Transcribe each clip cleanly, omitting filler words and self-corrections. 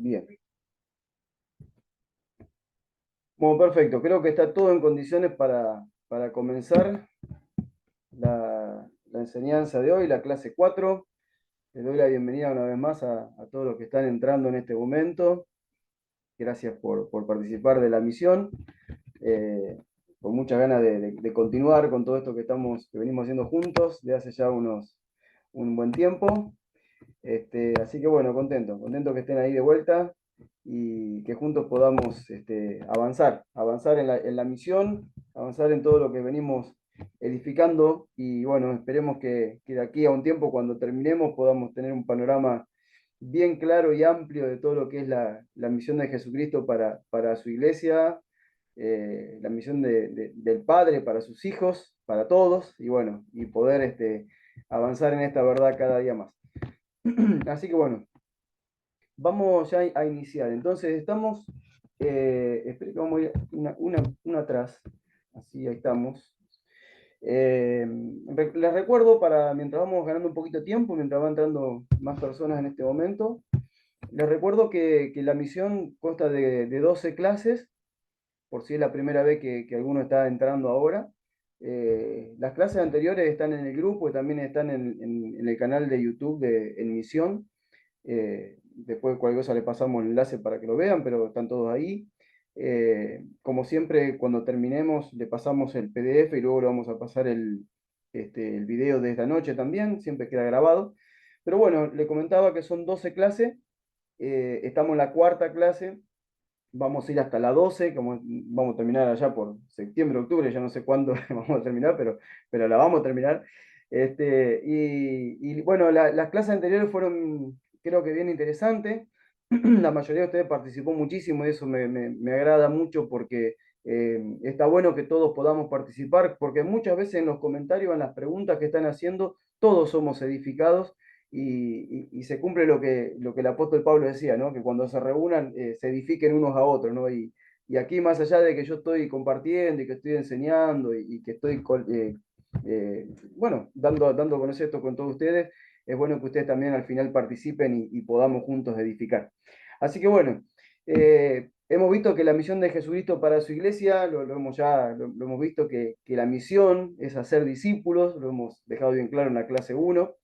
Bien. Bueno, perfecto. Creo que está todo en condiciones para comenzar la enseñanza de hoy, la clase 4. Les doy la bienvenida una vez más a todos los que están entrando en este momento. Gracias por participar de la misión. Eh, con muchas ganas de continuar con todo esto que venimos haciendo juntos de hace ya un buen tiempo. Así que bueno, contento que estén ahí de vuelta y que juntos podamos avanzar en la misión, avanzar en todo lo que venimos edificando y bueno, esperemos que de aquí a un tiempo, cuando terminemos, podamos tener un panorama bien claro y amplio de todo lo que es la misión de Jesucristo para su iglesia, la misión del Padre para sus hijos, para todos, y bueno, y poder avanzar en esta verdad cada día más. Así que bueno, vamos ya a iniciar. Entonces estamos, espero que vamos a ir una atrás, así ahí estamos. Les recuerdo mientras vamos ganando un poquito de tiempo, mientras van entrando más personas en este momento, les recuerdo que la misión consta de 12 clases, por si es la primera vez que alguno está entrando ahora. Las clases anteriores están en el grupo y también están en el canal de YouTube En Misión. Después cualquier cosa le pasamos el enlace para que lo vean, pero están todos ahí. Como siempre, cuando terminemos, le pasamos el PDF y luego le vamos a pasar el video de esta noche también, siempre queda grabado. Pero bueno, le comentaba que son 12 clases, estamos en la cuarta clase, vamos a ir hasta la 12, como vamos a terminar allá por septiembre, octubre, ya no sé cuándo vamos a terminar, pero la vamos a terminar. Y bueno, las clases anteriores fueron, creo que bien interesantes. La mayoría de ustedes participó muchísimo y eso me agrada mucho porque está bueno que todos podamos participar, porque muchas veces en los comentarios, en las preguntas que están haciendo, todos somos edificados y se cumple lo que el apóstol Pablo decía, ¿no? Que cuando se reúnan se edifiquen unos a otros, ¿no? Y aquí, más allá de que yo estoy compartiendo y que estoy enseñando y que estoy, bueno, dando a conocer esto con todos ustedes, es bueno que ustedes también al final participen y podamos juntos edificar. Así que bueno, hemos visto que la misión de Jesucristo para su iglesia, lo hemos visto que la misión es hacer discípulos, lo hemos dejado bien claro en la clase 1.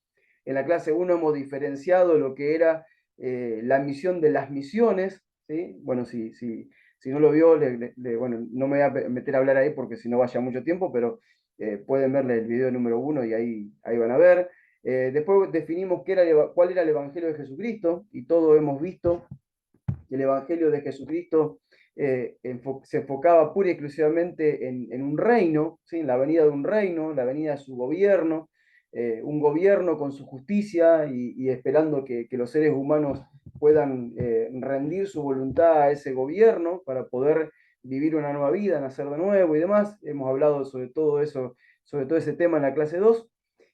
En la clase 1 hemos diferenciado lo que era la misión de las misiones, ¿sí? Bueno, si no lo vio, bueno, no me voy a meter a hablar ahí porque si no vaya mucho tiempo, pero pueden verle el video número 1 y ahí van a ver. Después definimos cuál era el Evangelio de Jesucristo y todo hemos visto que el Evangelio de Jesucristo se enfocaba pura y exclusivamente en un reino, ¿sí? En la venida de un reino, la venida de su gobierno, un gobierno con su justicia y esperando que los seres humanos puedan rendir su voluntad a ese gobierno para poder vivir una nueva vida, nacer de nuevo y demás. Hemos hablado sobre todo eso, sobre todo ese tema en la clase 2.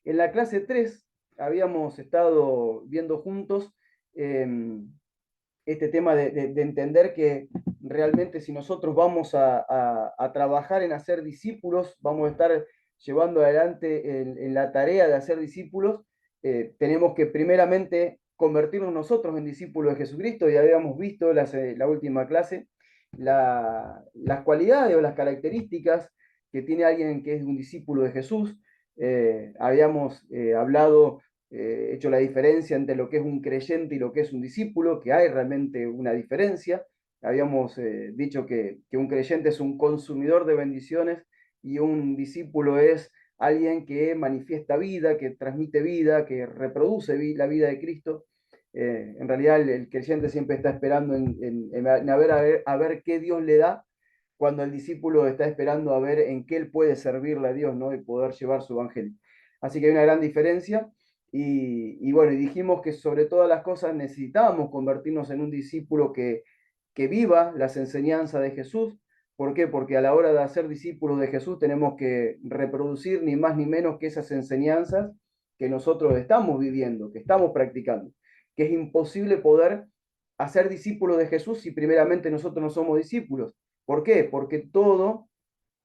En la clase 3 habíamos estado viendo juntos eh, este tema de entender que realmente si nosotros vamos a trabajar en hacer discípulos, vamos a estar llevando adelante en la tarea de hacer discípulos, tenemos que primeramente convertirnos nosotros en discípulos de Jesucristo. Y habíamos visto la última clase las cualidades o las características que tiene alguien que es un discípulo de Jesús. Habíamos hablado, hecho la diferencia entre lo que es un creyente y lo que es un discípulo, que hay realmente una diferencia. Habíamos dicho que un creyente es un consumidor de bendiciones y un discípulo es alguien que manifiesta vida, que transmite vida, que reproduce la vida de Cristo. En realidad el creyente siempre está esperando a ver qué Dios le da, cuando el discípulo está esperando a ver en qué él puede servirle a Dios, ¿no? Y poder llevar su evangelio. Así que hay una gran diferencia. Y bueno, y dijimos que sobre todas las cosas necesitábamos convertirnos en un discípulo que viva las enseñanzas de Jesús. ¿Por qué? Porque a la hora de hacer discípulos de Jesús tenemos que reproducir ni más ni menos que esas enseñanzas que nosotros estamos viviendo, que estamos practicando. Que es imposible poder hacer discípulos de Jesús si primeramente nosotros no somos discípulos. ¿Por qué? Porque todo,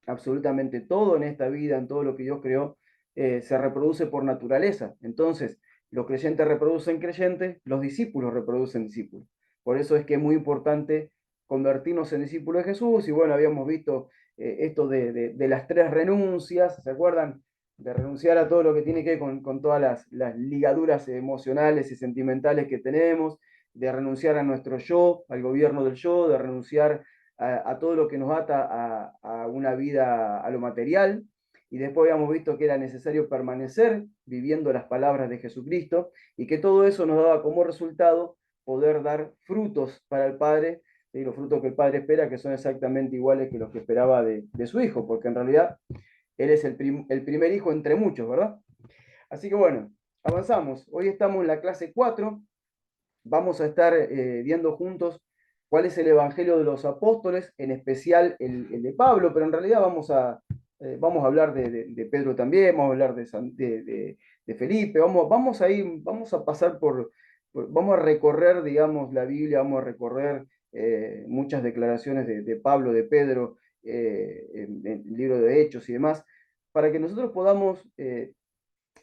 absolutamente todo en esta vida, en todo lo que Dios creó, se reproduce por naturaleza. Entonces, los creyentes reproducen creyentes, los discípulos reproducen discípulos. Por eso es que es muy importante convertirnos en discípulos de Jesús. Y bueno, habíamos visto esto de las tres renuncias, ¿se acuerdan? De renunciar a todo lo que tiene que ver con todas las ligaduras emocionales y sentimentales que tenemos, de renunciar a nuestro yo, al gobierno del yo, de renunciar a todo lo que nos ata a una vida, a lo material. Y después habíamos visto que era necesario permanecer viviendo las palabras de Jesucristo y que todo eso nos daba como resultado poder dar frutos para el Padre, ¿sí? Los frutos que el Padre espera, que son exactamente iguales que los que esperaba de su Hijo, porque en realidad Él es el primer hijo entre muchos, ¿verdad? Así que bueno, avanzamos. Hoy estamos en la clase 4. Vamos a estar viendo juntos cuál es el Evangelio de los Apóstoles, en especial el de Pablo, pero en realidad vamos a hablar de Pedro también, vamos a hablar de Felipe, vamos a pasar vamos a recorrer, digamos, la Biblia, vamos a recorrer muchas declaraciones de Pablo, de Pedro, en el libro de Hechos y demás, para que nosotros podamos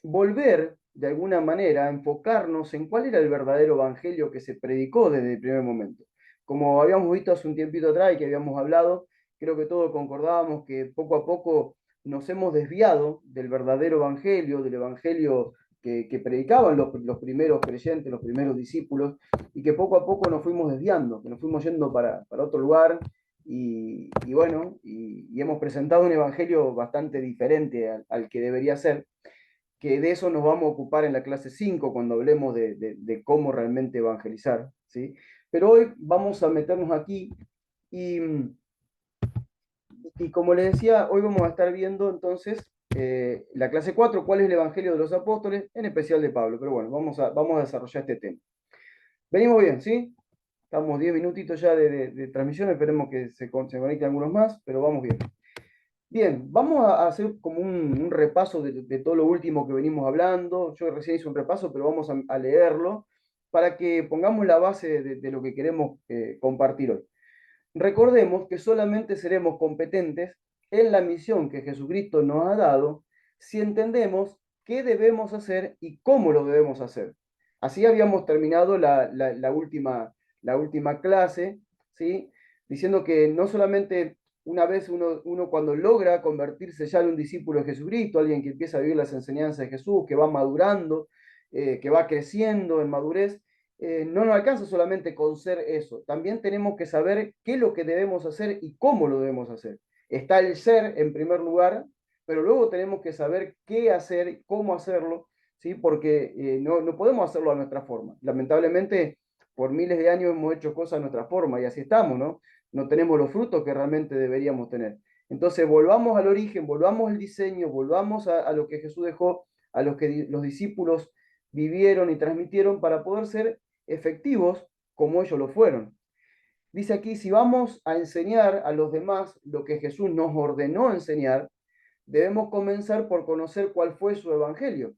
volver de alguna manera a enfocarnos en cuál era el verdadero evangelio que se predicó desde el primer momento. Como habíamos visto hace un tiempito atrás y que habíamos hablado, creo que todos concordábamos que poco a poco nos hemos desviado del verdadero evangelio, del evangelio que predicaban los primeros creyentes, los primeros discípulos, y que poco a poco nos fuimos desviando, que nos fuimos yendo para otro lugar, y bueno, y hemos presentado un evangelio bastante diferente al que debería ser, que de eso nos vamos a ocupar en la clase 5 cuando hablemos de cómo realmente evangelizar, ¿sí? Pero hoy vamos a meternos aquí y, y como les decía, hoy vamos a estar viendo entonces la clase 4 cuál es el Evangelio de los Apóstoles, en especial de Pablo. Pero bueno, vamos a desarrollar este tema. Venimos bien, ¿sí? Estamos 10 minutitos ya de transmisión, esperemos que se conecten algunos más, pero vamos bien. Bien, vamos a hacer como un repaso de todo lo último que venimos hablando. Yo recién hice un repaso, pero vamos a leerlo para que pongamos la base de lo que queremos compartir hoy. Recordemos que solamente seremos competentes en la misión que Jesucristo nos ha dado si entendemos qué debemos hacer y cómo lo debemos hacer. Así habíamos terminado la última clase, ¿sí? Diciendo que no solamente una vez uno cuando logra convertirse ya en un discípulo de Jesucristo, alguien que empieza a vivir las enseñanzas de Jesús, que va madurando, que va creciendo en madurez, no nos alcanza solamente con ser eso, también tenemos que saber qué es lo que debemos hacer y cómo lo debemos hacer. Está el ser en primer lugar, pero luego tenemos que saber qué hacer, cómo hacerlo, ¿sí? Porque no podemos hacerlo a nuestra forma. Lamentablemente, por miles de años hemos hecho cosas a nuestra forma y así estamos, ¿no? No tenemos los frutos que realmente deberíamos tener. Entonces, volvamos al origen, volvamos al diseño, volvamos a lo que Jesús dejó, a lo que los discípulos vivieron y transmitieron para poder ser efectivos como ellos lo fueron. Dice aquí, si vamos a enseñar a los demás lo que Jesús nos ordenó enseñar, debemos comenzar por conocer cuál fue su evangelio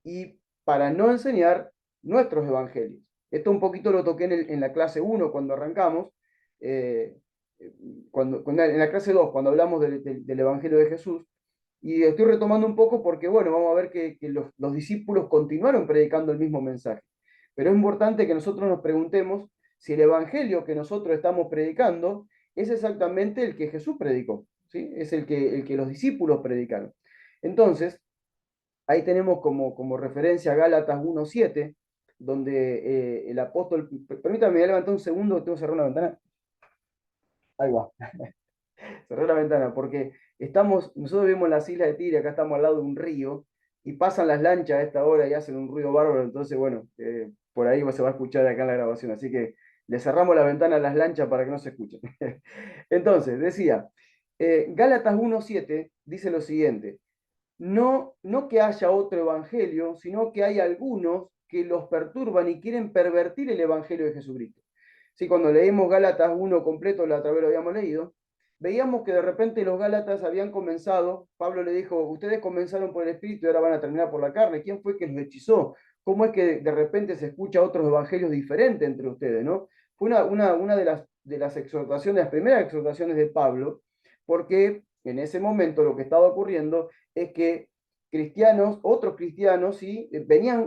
y para no enseñar nuestros evangelios. Esto un poquito lo toqué en la clase 1 cuando arrancamos, eh, en la clase 2 cuando hablamos del evangelio de Jesús, y estoy retomando un poco porque, bueno, vamos a ver que los discípulos continuaron predicando el mismo mensaje. Pero es importante que nosotros nos preguntemos si el evangelio que nosotros estamos predicando es exactamente el que Jesús predicó, ¿sí? Es el que los discípulos predicaron. Entonces, ahí tenemos como referencia a Gálatas 1:7, donde el apóstol, permítame levantar un segundo, tengo que cerrar una ventana. Ahí va, cerré la ventana, porque nosotros vivimos en las islas de Tigre, acá estamos al lado de un río, y pasan las lanchas a esta hora y hacen un ruido bárbaro, entonces, bueno, por ahí se va a escuchar acá en la grabación, así que le cerramos la ventana a las lanchas para que no se escuchen. Entonces, decía, Gálatas 1:7 dice lo siguiente: no que haya otro evangelio, sino que hay algunos que los perturban y quieren pervertir el evangelio de Jesucristo. Sí, cuando leímos Gálatas 1 completo, la otra vez lo habíamos leído, veíamos que de repente los Gálatas habían comenzado, Pablo le dijo, ustedes comenzaron por el Espíritu y ahora van a terminar por la carne. ¿Quién fue que los hechizó? ¿Cómo es que de repente se escucha otros evangelios diferentes entre ustedes, ¿no? Fue una de las exhortaciones, las primeras exhortaciones de Pablo, porque en ese momento lo que estaba ocurriendo es que cristianos, otros cristianos, ¿sí?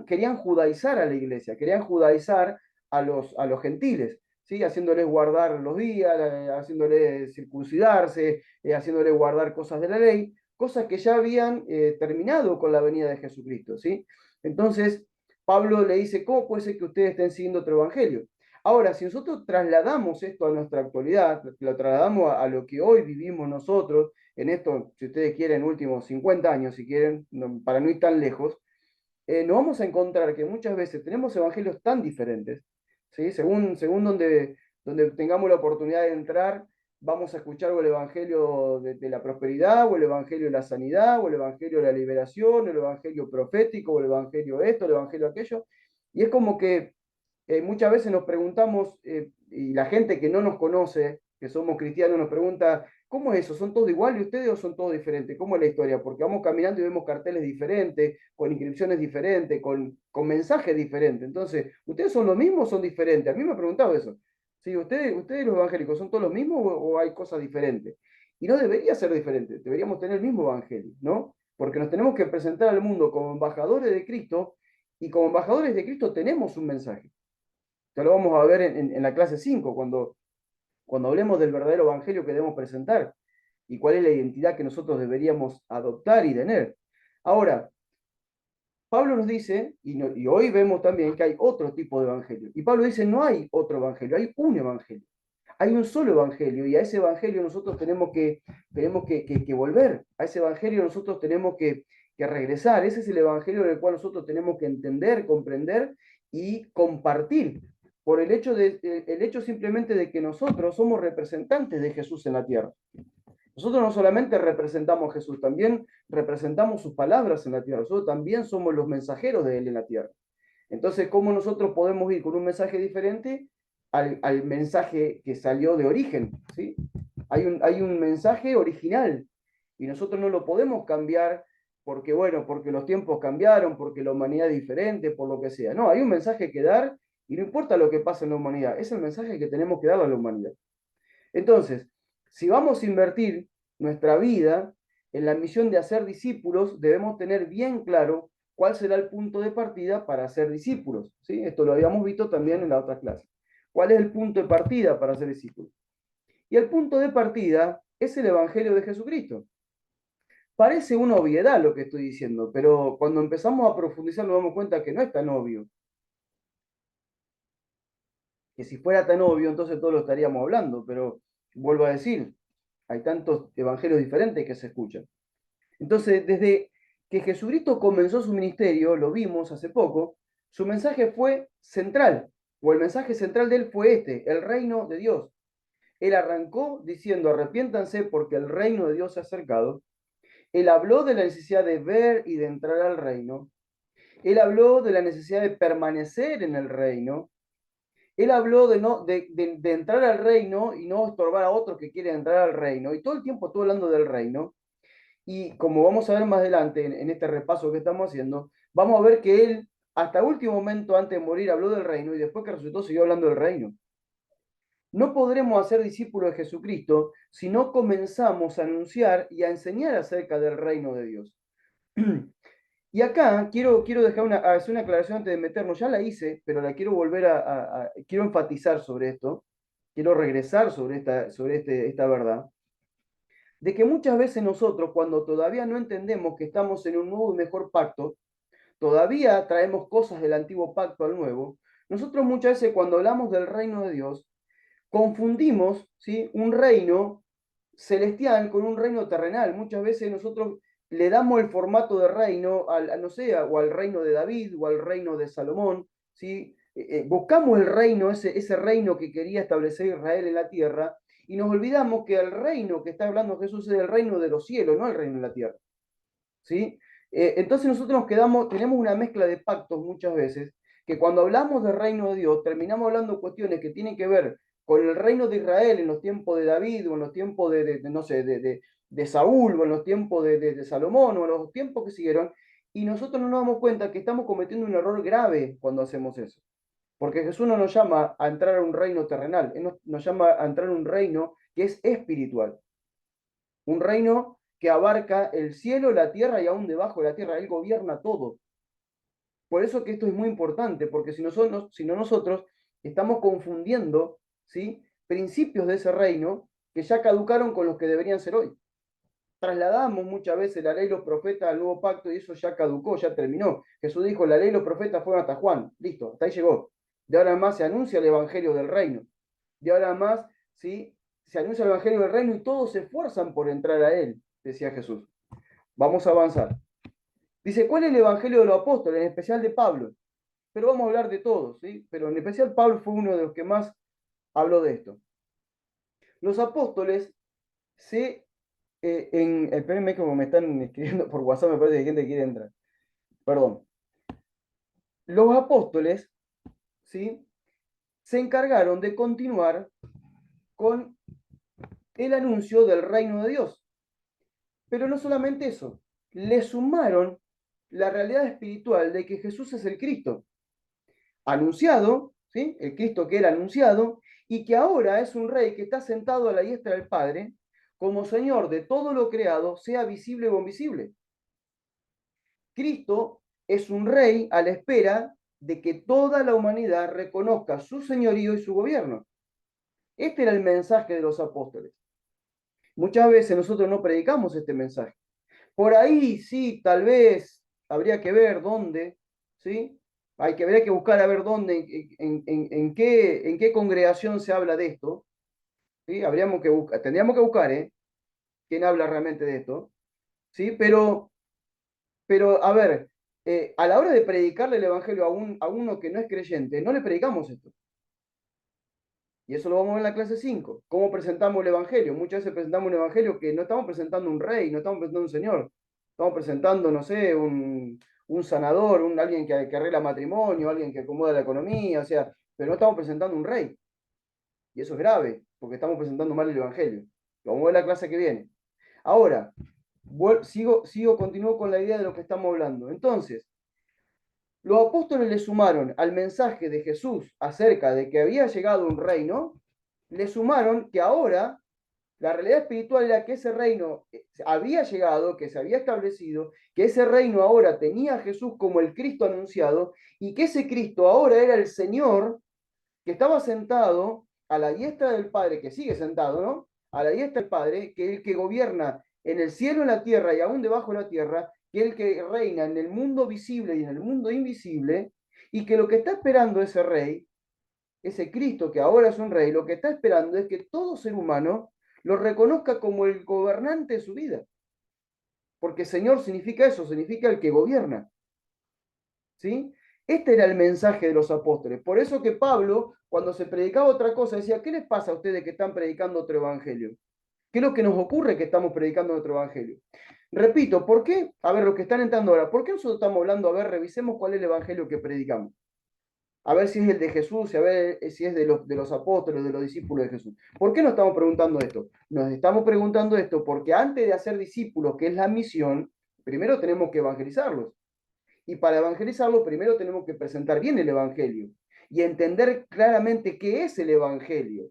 Querían judaizar a la iglesia, querían judaizar a los gentiles, ¿sí? Haciéndoles guardar los días, haciéndoles circuncidarse, haciéndoles guardar cosas de la ley, cosas que ya habían terminado con la venida de Jesucristo, ¿sí? Entonces, Pablo le dice, ¿cómo puede ser que ustedes estén siguiendo otro evangelio? Ahora, si nosotros trasladamos esto a nuestra actualidad, lo trasladamos a lo que hoy vivimos nosotros, en esto, si ustedes quieren, últimos 50 años, si quieren, para no ir tan lejos, nos vamos a encontrar que muchas veces tenemos evangelios tan diferentes, ¿sí? Según donde tengamos la oportunidad de entrar, vamos a escuchar o el evangelio de la prosperidad, o el evangelio de la sanidad, o el evangelio de la liberación, o el evangelio profético, o el evangelio esto, el evangelio aquello, y es como que muchas veces nos preguntamos, y la gente que no nos conoce, que somos cristianos, nos pregunta, ¿cómo es eso? ¿Son todos iguales ustedes o son todos diferentes? ¿Cómo es la historia? Porque vamos caminando y vemos carteles diferentes, con inscripciones diferentes, con mensajes diferentes. Entonces, ¿ustedes son los mismos o son diferentes? A mí me ha preguntado eso. ¿Sí? ¿Ustedes los evangélicos son todos los mismos o hay cosas diferentes? Y no debería ser diferente, deberíamos tener el mismo evangelio, ¿no? Porque nos tenemos que presentar al mundo como embajadores de Cristo y como embajadores de Cristo tenemos un mensaje. Ya lo vamos a ver en la clase 5 cuando hablemos del verdadero evangelio que debemos presentar y cuál es la identidad que nosotros deberíamos adoptar y tener. Ahora, Pablo nos dice, y hoy vemos también que hay otro tipo de evangelio. Y Pablo dice, no hay otro evangelio, hay un evangelio. Hay un solo evangelio y a ese evangelio nosotros tenemos que volver. A ese evangelio nosotros tenemos que regresar. Ese es el evangelio del cual nosotros tenemos que entender, comprender y compartir. Por el hecho simplemente de que nosotros somos representantes de Jesús en la tierra. Nosotros no solamente representamos a Jesús, también representamos sus palabras en la tierra. Nosotros también somos los mensajeros de Él en la tierra. Entonces, ¿cómo nosotros podemos ir con un mensaje diferente al mensaje que salió de origen? ¿Sí? Hay un mensaje original y nosotros no lo podemos cambiar porque, bueno, porque los tiempos cambiaron, porque la humanidad es diferente, por lo que sea. No, hay un mensaje que dar y no importa lo que pase en la humanidad, es el mensaje que tenemos que dar a la humanidad. Entonces, si vamos a invertir nuestra vida en la misión de hacer discípulos, debemos tener bien claro cuál será el punto de partida para hacer discípulos. ¿Sí? Esto lo habíamos visto también en la otra clase. ¿Cuál es el punto de partida para ser discípulos? Y el punto de partida es el Evangelio de Jesucristo. Parece una obviedad lo que estoy diciendo, pero cuando empezamos a profundizar nos damos cuenta que no es tan obvio. Que si fuera tan obvio, entonces todos lo estaríamos hablando, pero vuelvo a decir, hay tantos evangelios diferentes que se escuchan. Entonces, desde que Jesucristo comenzó su ministerio, lo vimos hace poco, su mensaje fue central, o el mensaje central de él fue este, el reino de Dios. Él arrancó diciendo, arrepiéntanse porque el reino de Dios se ha acercado. Él habló de la necesidad de ver y de entrar al reino. Él habló de la necesidad de permanecer en el reino. Él habló de entrar al reino y no estorbar a otros que quieren entrar al reino. Y todo el tiempo estuvo hablando del reino. Y como vamos a ver más adelante en este repaso que estamos haciendo, vamos a ver que él, hasta último momento antes de morir, habló del reino y después que resucitó siguió hablando del reino. No podremos hacer discípulos de Jesucristo si no comenzamos a anunciar y a enseñar acerca del reino de Dios. Y acá quiero hacer una aclaración antes de meternos, ya la hice, pero la quiero volver quiero enfatizar sobre esto, quiero regresar sobre esta verdad, de que muchas veces nosotros, cuando todavía no entendemos que estamos en un nuevo y mejor pacto, todavía traemos cosas del antiguo pacto al nuevo, nosotros muchas veces cuando hablamos del reino de Dios, confundimos, ¿sí?, un reino celestial con un reino terrenal. Muchas veces nosotros le damos el formato de reino no sé, o al reino de David o al reino de Salomón, ¿sí? Buscamos el reino, ese reino que quería establecer Israel en la tierra, y nos olvidamos que el reino que está hablando Jesús es el reino de los cielos, no el reino de la tierra. ¿Sí? Entonces nosotros tenemos una mezcla de pactos muchas veces, que cuando hablamos del reino de Dios, terminamos hablando cuestiones que tienen que ver con el reino de Israel en los tiempos de David, o en los tiempos no sé, de Saúl, o en los tiempos de Salomón, o en los tiempos que siguieron, y nosotros no nos damos cuenta que estamos cometiendo un error grave cuando hacemos eso. Porque Jesús no nos llama a entrar a un reino terrenal, Él nos llama a entrar a un reino que es espiritual. Un reino que abarca el cielo, la tierra y aún debajo de la tierra. Él gobierna todo. Por eso que esto es muy importante, porque si no nosotros estamos confundiendo, ¿sí?, principios de ese reino que ya caducaron con los que deberían ser hoy. Trasladamos muchas veces la ley y los profetas al nuevo pacto y eso ya caducó, ya terminó. Jesús dijo, la ley y los profetas fueron hasta Juan, listo, hasta ahí llegó. De ahora en más se anuncia el evangelio del reino. De ahora en más, ¿sí?, se anuncia el evangelio del reino y todos se esfuerzan por entrar a él, decía Jesús. Vamos a avanzar. Dice, ¿cuál es el evangelio de los apóstoles, en especial de Pablo? Pero vamos a hablar de todos, ¿sí? Pero en especial Pablo fue uno de los que más habló de esto. Los apóstoles espérenme como me están escribiendo por WhatsApp, me parece que hay gente que quiere entrar. Perdón. Los apóstoles, ¿sí?, se encargaron de continuar con el anuncio del reino de Dios. Pero no solamente eso, le sumaron la realidad espiritual de que Jesús es el Cristo, anunciado, ¿sí?, el Cristo que era anunciado, y que ahora es un rey que está sentado a la diestra del Padre, como Señor de todo lo creado, sea visible o invisible. Cristo es un rey a la espera de que toda la humanidad reconozca su señorío y su gobierno. Este era el mensaje de los apóstoles. Muchas veces nosotros no predicamos este mensaje. Por ahí sí, tal vez habría que ver dónde, ¿sí? Habría que buscar a ver dónde, en qué congregación se habla de esto, ¿sí? Tendríamos que buscar, quién habla realmente de esto, ¿sí? Pero a ver, a la hora de predicarle el evangelio a uno que no es creyente, no le predicamos esto. Y eso lo vamos a ver en la clase 5. ¿Cómo presentamos el evangelio? Muchas veces presentamos un evangelio que no estamos presentando un rey, no estamos presentando un señor. Estamos presentando, no sé, un sanador, alguien que arregla matrimonio, alguien que acomoda la economía, o sea, pero no estamos presentando un rey. Y eso es grave, porque estamos presentando mal el evangelio. Lo vamos a ver en la clase que viene. Ahora, continúo con la idea de lo que estamos hablando. Entonces, los apóstoles le sumaron al mensaje de Jesús acerca de que había llegado un reino, le sumaron que ahora la realidad espiritual era que ese reino había llegado, que se había establecido, que ese reino ahora tenía a Jesús como el Cristo anunciado y que ese Cristo ahora era el Señor que estaba sentado a la diestra del Padre, que sigue sentado, ¿no? A la diestra del Padre, que es el que gobierna en el cielo, en la tierra y aún debajo de la tierra, que es el que reina en el mundo visible y en el mundo invisible, y que lo que está esperando ese rey, ese Cristo que ahora es un rey, lo que está esperando es que todo ser humano lo reconozca como el gobernante de su vida. Porque Señor significa eso, significa el que gobierna. ¿Sí? Este era el mensaje de los apóstoles. Por eso que Pablo, cuando se predicaba otra cosa, decía, ¿qué les pasa a ustedes que están predicando otro evangelio? ¿Qué es lo que nos ocurre que estamos predicando otro evangelio? Repito, ¿por qué? A ver, los que están entrando ahora, ¿por qué nosotros estamos hablando? A ver, revisemos cuál es el evangelio que predicamos. A ver si es el de Jesús, a ver si es de los apóstoles, de los discípulos de Jesús. ¿Por qué nos estamos preguntando esto? Nos estamos preguntando esto porque antes de hacer discípulos, que es la misión, primero tenemos que evangelizarlos. Y para evangelizarlo, primero tenemos que presentar bien el Evangelio y entender claramente qué es el Evangelio.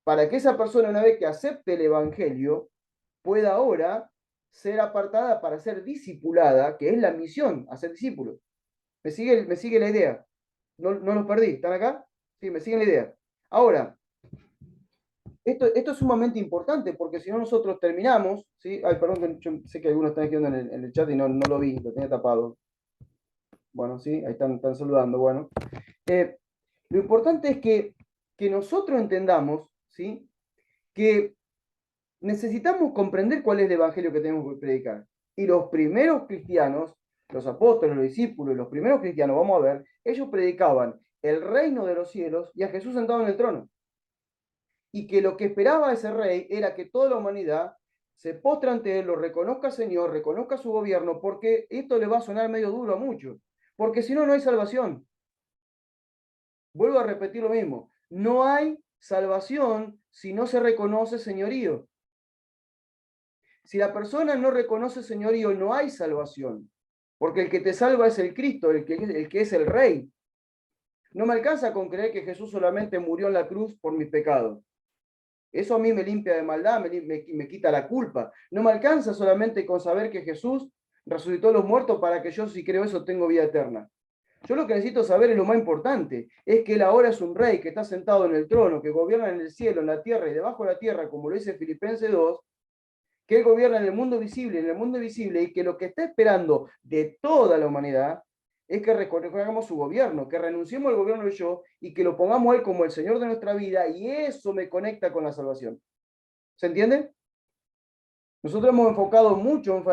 Para que esa persona, una vez que acepte el Evangelio, pueda ahora ser apartada para ser discipulada, que es la misión, hacer discípulos. Me sigue la idea? No los perdí, ¿están acá? Sí, me siguen la idea. Ahora, esto es sumamente importante porque si no nosotros terminamos, ¿sí? Ay, perdón, yo sé que algunos están escribiendo en el chat y no lo vi, lo tenía tapado. Bueno, sí, ahí están saludando. Bueno, lo importante es que nosotros entendamos, ¿sí?, que necesitamos comprender cuál es el evangelio que tenemos que predicar. Y los primeros cristianos, los apóstoles, los discípulos, los primeros cristianos, vamos a ver, ellos predicaban el reino de los cielos y a Jesús sentado en el trono. Y que lo que esperaba ese rey era que toda la humanidad se postre ante él, lo reconozca Señor, reconozca su gobierno, porque esto le va a sonar medio duro a muchos, porque si no, no hay salvación. Vuelvo a repetir lo mismo, no hay salvación si no se reconoce señorío. Si la persona no reconoce señorío, no hay salvación, porque el que te salva es el Cristo, el que es el Rey. No me alcanza con creer que Jesús solamente murió en la cruz por mis pecados. Eso a mí me limpia de maldad, me quita la culpa. No me alcanza solamente con saber que Jesús resucitó a los muertos para que yo, si creo eso, tengo vida eterna. Yo lo que necesito saber es lo más importante, es que él ahora es un rey que está sentado en el trono, que gobierna en el cielo, en la tierra y debajo de la tierra, como lo dice Filipenses 2, que él gobierna en el mundo visible, y que lo que está esperando de toda la humanidad es que reconozcamos su gobierno, que renunciemos al gobierno del yo y que lo pongamos a él como el Señor de nuestra vida, y eso me conecta con la salvación. ¿Se entiende? Nosotros hemos enfocado mucho, no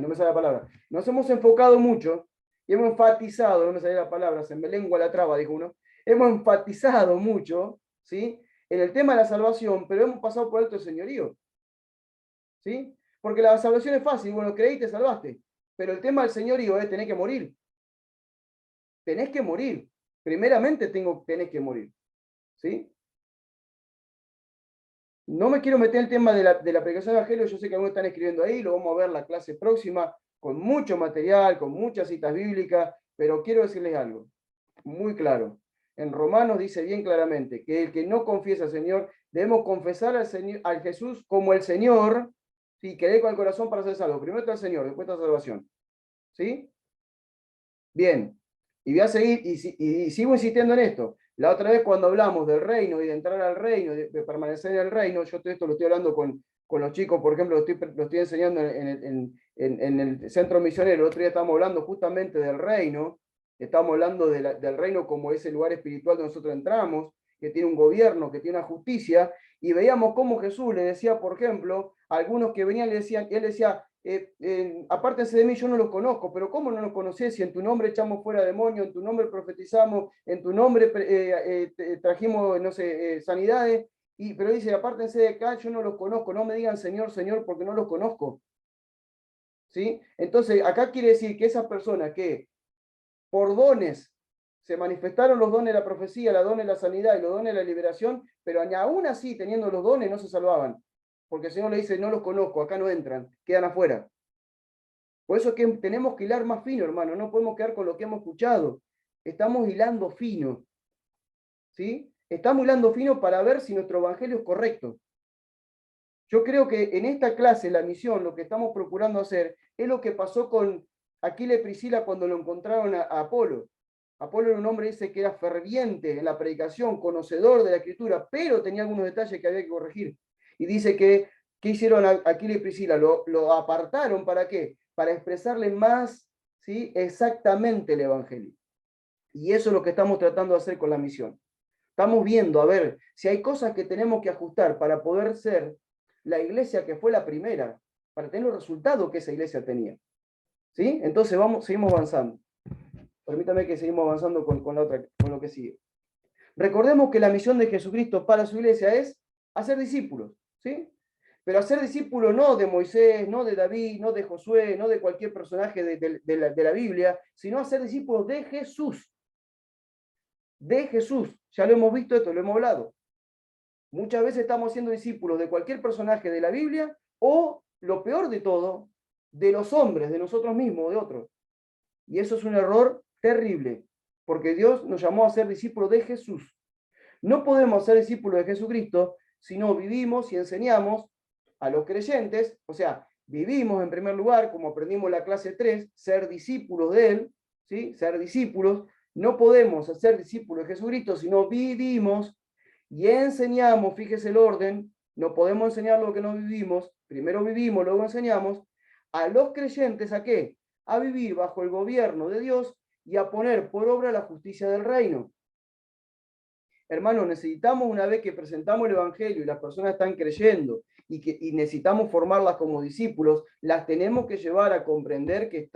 me sale la palabra, nos hemos enfocado mucho y hemos enfatizado, no me sale la palabra, se me lengua la traba, dijo uno, hemos enfatizado mucho, ¿sí? En el tema de la salvación, pero hemos pasado por alto el señorío, ¿sí? Porque la salvación es fácil, bueno, creí y te salvaste, pero el tema del señorío es tener que morir, tenés que morir, primeramente tenés que morir, ¿sí? No me quiero meter en el tema de la predicación del Evangelio, yo sé que algunos están escribiendo ahí, lo vamos a ver la clase próxima, con mucho material, con muchas citas bíblicas, pero quiero decirles algo, muy claro. En Romanos dice bien claramente que el que no confiesa al Señor, debemos confesar al Señor, al Jesús como el Señor, si querés con el corazón para ser salvo. Primero está el Señor, después está la salvación. ¿Sí? Bien, y voy a seguir, y sigo insistiendo en esto. La otra vez cuando hablamos del reino y de entrar al reino, de permanecer en el reino, yo todo esto lo estoy hablando con los chicos, por ejemplo, lo estoy enseñando en el centro misionero. El otro día estábamos hablando justamente del reino, estamos hablando del reino como ese lugar espiritual donde nosotros entramos, que tiene un gobierno, que tiene una justicia, y veíamos cómo Jesús le decía, por ejemplo, a algunos que venían, le decían, él decía, apártense de mí, yo no los conozco, pero ¿cómo no los conocés si en tu nombre echamos fuera demonios, en tu nombre profetizamos, en tu nombre trajimos, no sé, sanidades? Pero dice, apártense de acá, yo no los conozco, no me digan Señor, Señor, porque no los conozco. ¿Sí? Entonces, acá quiere decir que esas personas que por dones se manifestaron los dones de la profecía, los dones de la sanidad y los dones de la liberación, pero aún así, teniendo los dones, no se salvaban. Porque el Señor le dice, no los conozco, acá no entran, quedan afuera. Por eso es que tenemos que hilar más fino, hermano, no podemos quedar con lo que hemos escuchado. Estamos hilando fino, ¿sí? Estamos hilando fino para ver si nuestro evangelio es correcto. Yo creo que en esta clase, la misión, lo que estamos procurando hacer, es lo que pasó con Aquila y Priscila cuando lo encontraron a Apolo. Apolo era un hombre, dice, que era ferviente en la predicación, conocedor de la escritura, pero tenía algunos detalles que había que corregir. Y dice que, ¿qué hicieron Aquila y Priscila? Lo apartaron, ¿para qué? Para expresarle más, ¿sí? Exactamente el evangelio. Y eso es lo que estamos tratando de hacer con la misión. Estamos viendo, a ver, si hay cosas que tenemos que ajustar para poder ser la iglesia que fue la primera, para tener los resultados que esa iglesia tenía. ¿Sí? Entonces seguimos avanzando. Permítame que seguimos avanzando con lo que sigue. Recordemos que la misión de Jesucristo para su iglesia es hacer discípulos, ¿sí? Pero hacer discípulos no de Moisés, no de David, no de Josué, no de cualquier personaje de la Biblia, sino hacer discípulos de Jesús. De Jesús. Ya lo hemos visto esto, lo hemos hablado. Muchas veces estamos siendo discípulos de cualquier personaje de la Biblia o, lo peor de todo, de los hombres, de nosotros mismos, de otros. Y eso es un error terrible, porque Dios nos llamó a ser discípulos de Jesús. No podemos ser discípulos de Jesucristo si no vivimos y enseñamos a los creyentes, o sea, vivimos en primer lugar, como aprendimos en la clase 3, ser discípulos de Él, ¿sí? Ser discípulos. No podemos ser discípulos de Jesucristo si no vivimos y enseñamos, fíjese el orden, no podemos enseñar lo que no vivimos, primero vivimos, luego enseñamos, a los creyentes ¿a qué? A vivir bajo el gobierno de Dios y a poner por obra la justicia del reino. Hermanos, necesitamos, una vez que presentamos el Evangelio y las personas están creyendo y necesitamos formarlas como discípulos, las tenemos que llevar a comprender que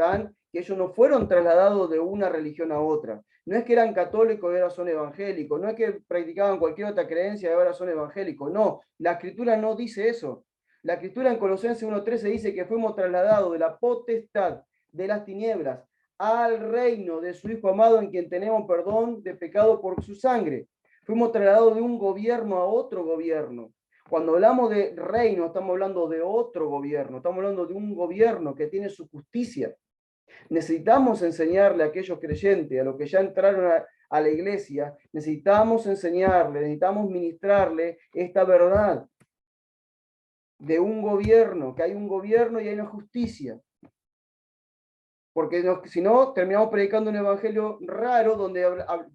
ellos no fueron trasladados de una religión a otra. No es que eran católicos y ahora son evangélicos, no es que practicaban cualquier otra creencia y ahora son evangélicos, no, la Escritura no dice eso. La Escritura en Colosenses 1:13 dice que fuimos trasladados de la potestad de las tinieblas al reino de su Hijo amado, en quien tenemos perdón de pecado por su sangre. Fuimos trasladados de un gobierno a otro gobierno. Cuando hablamos de reino, estamos hablando de otro gobierno, estamos hablando de un gobierno que tiene su justicia. Necesitamos enseñarle a aquellos creyentes, a los que ya entraron a la iglesia, necesitamos enseñarle, necesitamos ministrarle esta verdad de un gobierno, que hay un gobierno y hay una justicia. Porque si no, terminamos predicando un evangelio raro donde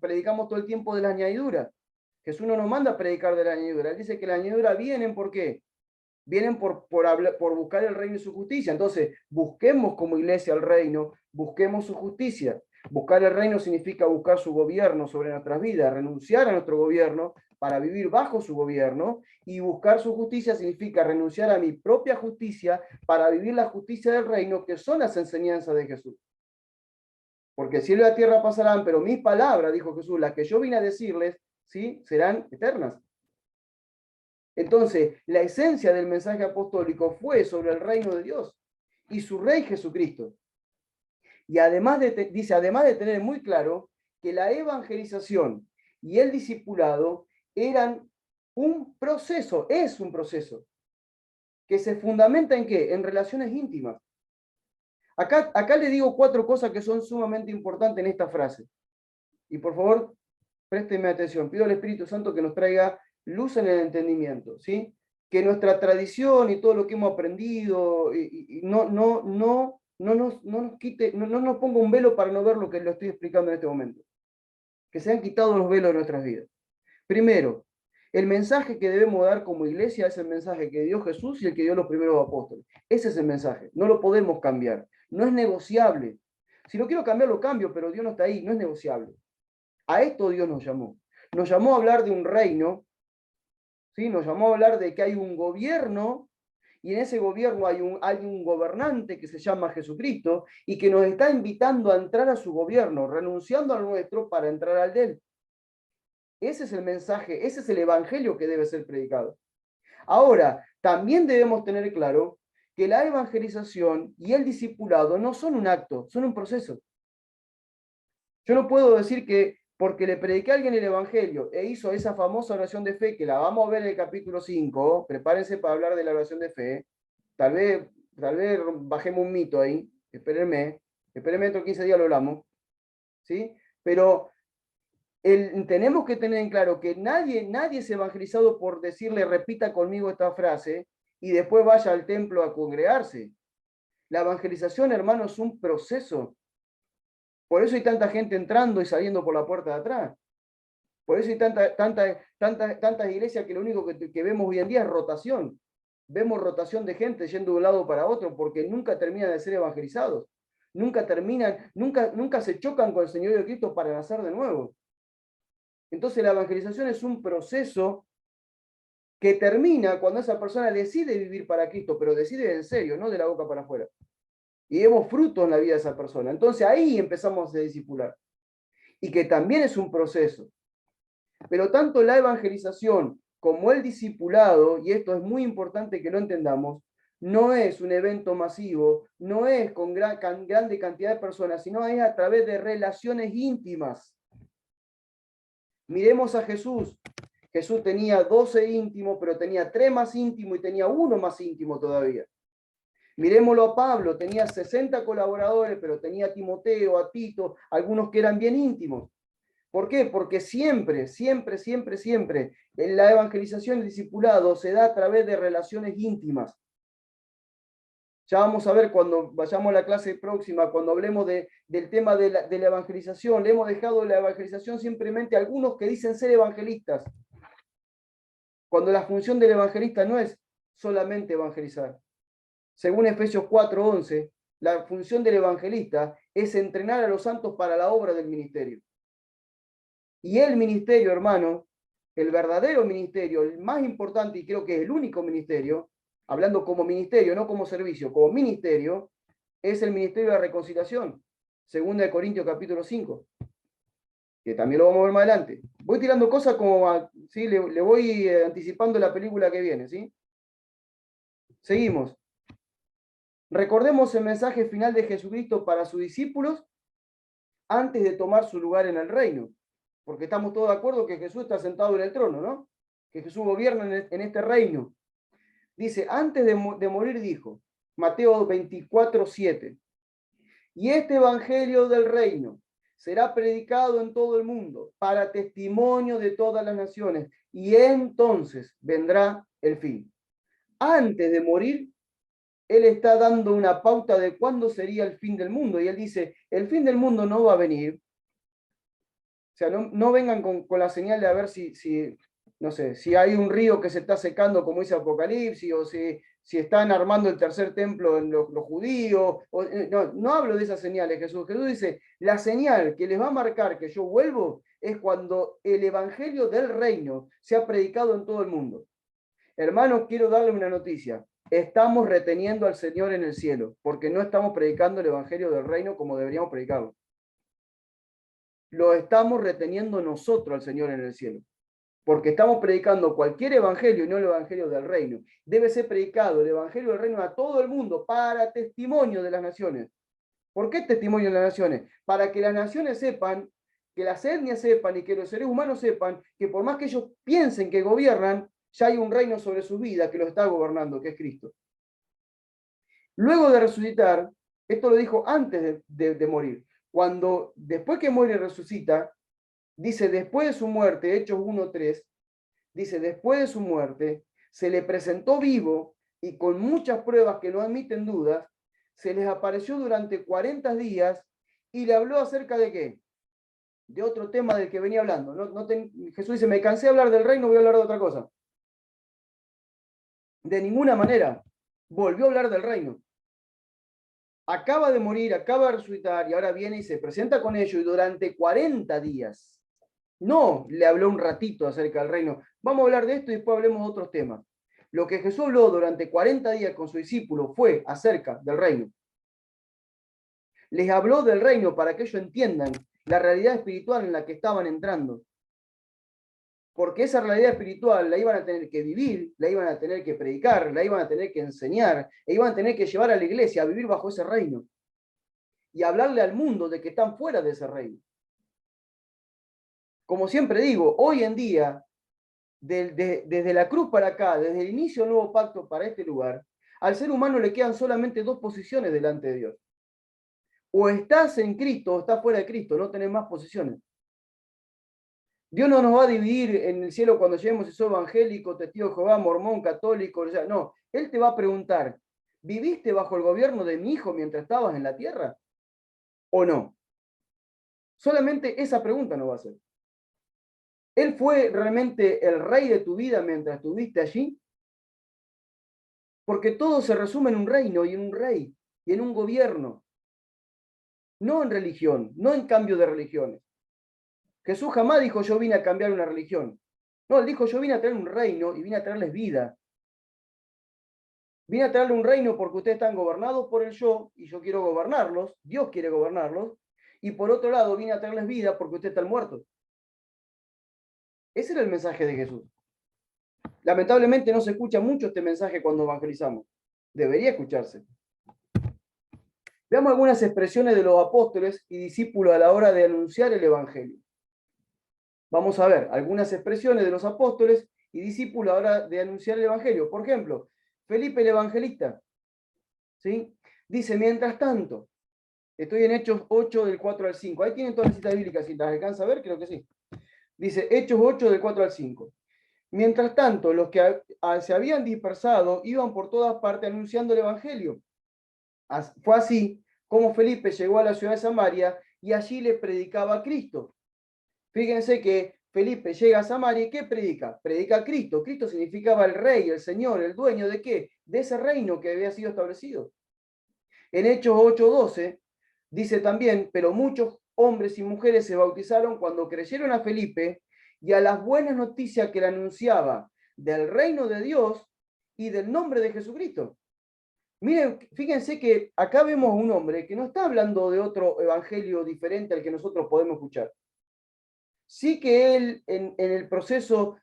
predicamos todo el tiempo de la añadidura. Jesús no nos manda a predicar de la añadidura. Él dice que la añadidura vienen, ¿por qué? Vienen por buscar el reino y su justicia. Entonces, busquemos como iglesia el reino, busquemos su justicia. Buscar el reino significa buscar su gobierno sobre nuestras vidas, renunciar a nuestro gobierno para vivir bajo su gobierno, y buscar su justicia significa renunciar a mi propia justicia para vivir la justicia del reino, que son las enseñanzas de Jesús. Porque el cielo y la tierra pasarán, pero mis palabras, dijo Jesús, las que yo vine a decirles, ¿sí?, serán eternas. Entonces, la esencia del mensaje apostólico fue sobre el reino de Dios y su rey Jesucristo. Y además dice, además de tener muy claro que la evangelización y el discipulado eran un proceso, es un proceso, que se fundamenta ¿en qué? En relaciones íntimas. Acá le digo 4 cosas que son sumamente importantes en esta frase. Y por favor, présteme atención. Pido al Espíritu Santo que nos traiga luz en el entendimiento, ¿sí? Que nuestra tradición y todo lo que hemos aprendido no nos quite, no nos ponga un velo para no ver lo que lo estoy explicando en este momento. Que se han quitado los velos de nuestras vidas. Primero, el mensaje que debemos dar como iglesia es el mensaje que dio Jesús y el que dio los primeros apóstoles. Ese es el mensaje, no lo podemos cambiar, no es negociable. Si lo quiero cambiar, lo cambio, pero Dios no está ahí, no es negociable. A esto Dios nos llamó. Nos llamó a hablar de un reino, ¿sí? Nos llamó a hablar de que hay un gobierno, y en ese gobierno hay un gobernante que se llama Jesucristo, y que nos está invitando a entrar a su gobierno, renunciando al nuestro para entrar al de él. Ese es el mensaje, ese es el evangelio que debe ser predicado. Ahora, también debemos tener claro que la evangelización y el discipulado no son un acto, son un proceso. Yo no puedo decir que porque le prediqué a alguien el evangelio e hizo esa famosa oración de fe, que la vamos a ver en el capítulo 5, prepárense para hablar de la oración de fe, tal vez bajemos un mito ahí, espérenme dentro de 15 días lo hablamos, ¿sí? Pero tenemos que tener en claro que nadie es evangelizado por decirle repita conmigo esta frase y después vaya al templo a congregarse. La evangelización, hermano, es un proceso. Por eso hay tanta gente entrando y saliendo por la puerta de atrás. Por eso hay tantas iglesias que lo único que vemos hoy en día es rotación. Vemos rotación de gente yendo de un lado para otro porque nunca terminan de ser evangelizados. Nunca se chocan con el Señor de Cristo para nacer de nuevo. Entonces la evangelización es un proceso que termina cuando esa persona decide vivir para Cristo, pero decide en serio, no de la boca para afuera. Y vemos fruto en la vida de esa persona. Entonces ahí empezamos a discipular. Y que también es un proceso. Pero tanto la evangelización como el discipulado, y esto es muy importante que lo entendamos, no es un evento masivo, no es con grande cantidad de personas, sino es a través de relaciones íntimas. Miremos a Jesús. Jesús tenía 12 íntimos, pero tenía 3 más íntimos y tenía uno más íntimo todavía. Miremoslo a Pablo, tenía 60 colaboradores, pero tenía a Timoteo, a Tito, algunos que eran bien íntimos. ¿Por qué? Porque siempre en la evangelización y el discipulado se da a través de relaciones íntimas. Ya vamos a ver cuando vayamos a la clase próxima, cuando hablemos del tema de la evangelización. Le hemos dejado la evangelización simplemente a algunos que dicen ser evangelistas, cuando la función del evangelista no es solamente evangelizar. Según Efesios 4:11, la función del evangelista es entrenar a los santos para la obra del ministerio. Y el ministerio, hermano, el verdadero ministerio, el más importante, y creo que es el único ministerio, hablando como ministerio, no como servicio, como ministerio, es el ministerio de la reconciliación. 2 Corintios capítulo 5, que también lo vamos a ver más adelante. Voy tirando cosas como, ¿sí? Le voy anticipando la película que viene, ¿sí? Seguimos. Recordemos el mensaje final de Jesucristo para sus discípulos antes de tomar su lugar en el reino. Porque estamos todos de acuerdo que Jesús está sentado en el trono, ¿no? Que Jesús gobierna en este reino. Dice, antes de morir dijo, Mateo 24:7, y este evangelio del reino será predicado en todo el mundo para testimonio de todas las naciones, y entonces vendrá el fin. Antes de morir, él está dando una pauta de cuándo sería el fin del mundo. Y él dice, el fin del mundo no va a venir. O sea, no vengan con la señal de a ver si, no sé, si hay un río que se está secando, como dice Apocalipsis, o si están armando el tercer templo en los judíos. No hablo de esas señales, Jesús. Jesús dice, la señal que les va a marcar que yo vuelvo es cuando el evangelio del reino sea predicado en todo el mundo. Hermanos, quiero darle una noticia. Estamos reteniendo al Señor en el cielo, porque no estamos predicando el evangelio del reino como deberíamos predicarlo. Lo estamos reteniendo nosotros al Señor en el cielo, porque estamos predicando cualquier evangelio y no el evangelio del reino. Debe ser predicado el evangelio del reino a todo el mundo para testimonio de las naciones. ¿Por qué testimonio de las naciones? Para que las naciones sepan, que las etnias sepan y que los seres humanos sepan que por más que ellos piensen que gobiernan, ya hay un reino sobre sus vidas que los está gobernando, que es Cristo. Luego de resucitar, esto lo dijo antes de morir, cuando después que muere y resucita, dice, después de su muerte, Hechos 1:3, dice, después de su muerte, se le presentó vivo y con muchas pruebas que no admiten dudas, se les apareció durante 40 días y le habló acerca de qué? De otro tema del que venía hablando. Jesús dice, me cansé de hablar del reino, voy a hablar de otra cosa. De ninguna manera. Volvió a hablar del reino. Acaba de morir, acaba de resucitar y ahora viene y se presenta con ellos y durante 40 días. No le habló un ratito acerca del reino. Vamos a hablar de esto y después hablemos de otros temas. Lo que Jesús habló durante 40 días con su discípulo fue acerca del reino. Les habló del reino para que ellos entiendan la realidad espiritual en la que estaban entrando. Porque esa realidad espiritual la iban a tener que vivir, la iban a tener que predicar, la iban a tener que enseñar, e iban a tener que llevar a la iglesia a vivir bajo ese reino. Y hablarle al mundo de que están fuera de ese reino. Como siempre digo, hoy en día, desde la cruz para acá, desde el inicio del nuevo pacto para este lugar, al ser humano le quedan solamente dos posiciones delante de Dios. O estás en Cristo o estás fuera de Cristo, no tenés más posiciones. Dios no nos va a dividir en el cielo cuando lleguemos si sos evangélico, testigo de Jehová, mormón, católico, o sea, no. Él te va a preguntar, ¿viviste bajo el gobierno de mi hijo mientras estabas en la tierra? ¿O no? Solamente esa pregunta nos va a hacer. ¿Él fue realmente el rey de tu vida mientras estuviste allí? Porque todo se resume en un reino y en un rey y en un gobierno. No en religión, no en cambio de religiones. Jesús jamás dijo yo vine a cambiar una religión. No, él dijo yo vine a traer un reino y vine a traerles vida. Vine a traerle un reino porque ustedes están gobernados por el yo y yo quiero gobernarlos. Dios quiere gobernarlos. Y por otro lado vine a traerles vida porque ustedes están muertos. Ese era el mensaje de Jesús. Lamentablemente no se escucha mucho este mensaje cuando evangelizamos. Debería escucharse. Veamos algunas expresiones de los apóstoles y discípulos a la hora de anunciar el evangelio. Vamos a ver algunas expresiones de los apóstoles y discípulos a la hora de anunciar el evangelio. Por ejemplo, Felipe el evangelista, ¿sí? Dice, mientras tanto, estoy en Hechos 8 del 4 al 5. Ahí tienen todas las citas bíblicas, si las alcanza a ver, creo que sí. Dice, Hechos 8 del 4 al 5. Mientras tanto, los que se habían dispersado iban por todas partes anunciando el evangelio. Fue así como Felipe llegó a la ciudad de Samaria y allí le predicaba a Cristo. Fíjense que Felipe llega a Samaria y ¿qué predica? Predica a Cristo. Cristo significaba el rey, el señor, el dueño de ¿qué? De ese reino que había sido establecido. En Hechos 8:12 dice también, pero muchos hombres y mujeres se bautizaron cuando creyeron a Felipe y a las buenas noticias que le anunciaba del reino de Dios y del nombre de Jesucristo. Miren, fíjense que acá vemos a un hombre que no está hablando de otro evangelio diferente al que nosotros podemos escuchar. Sí que él en el proceso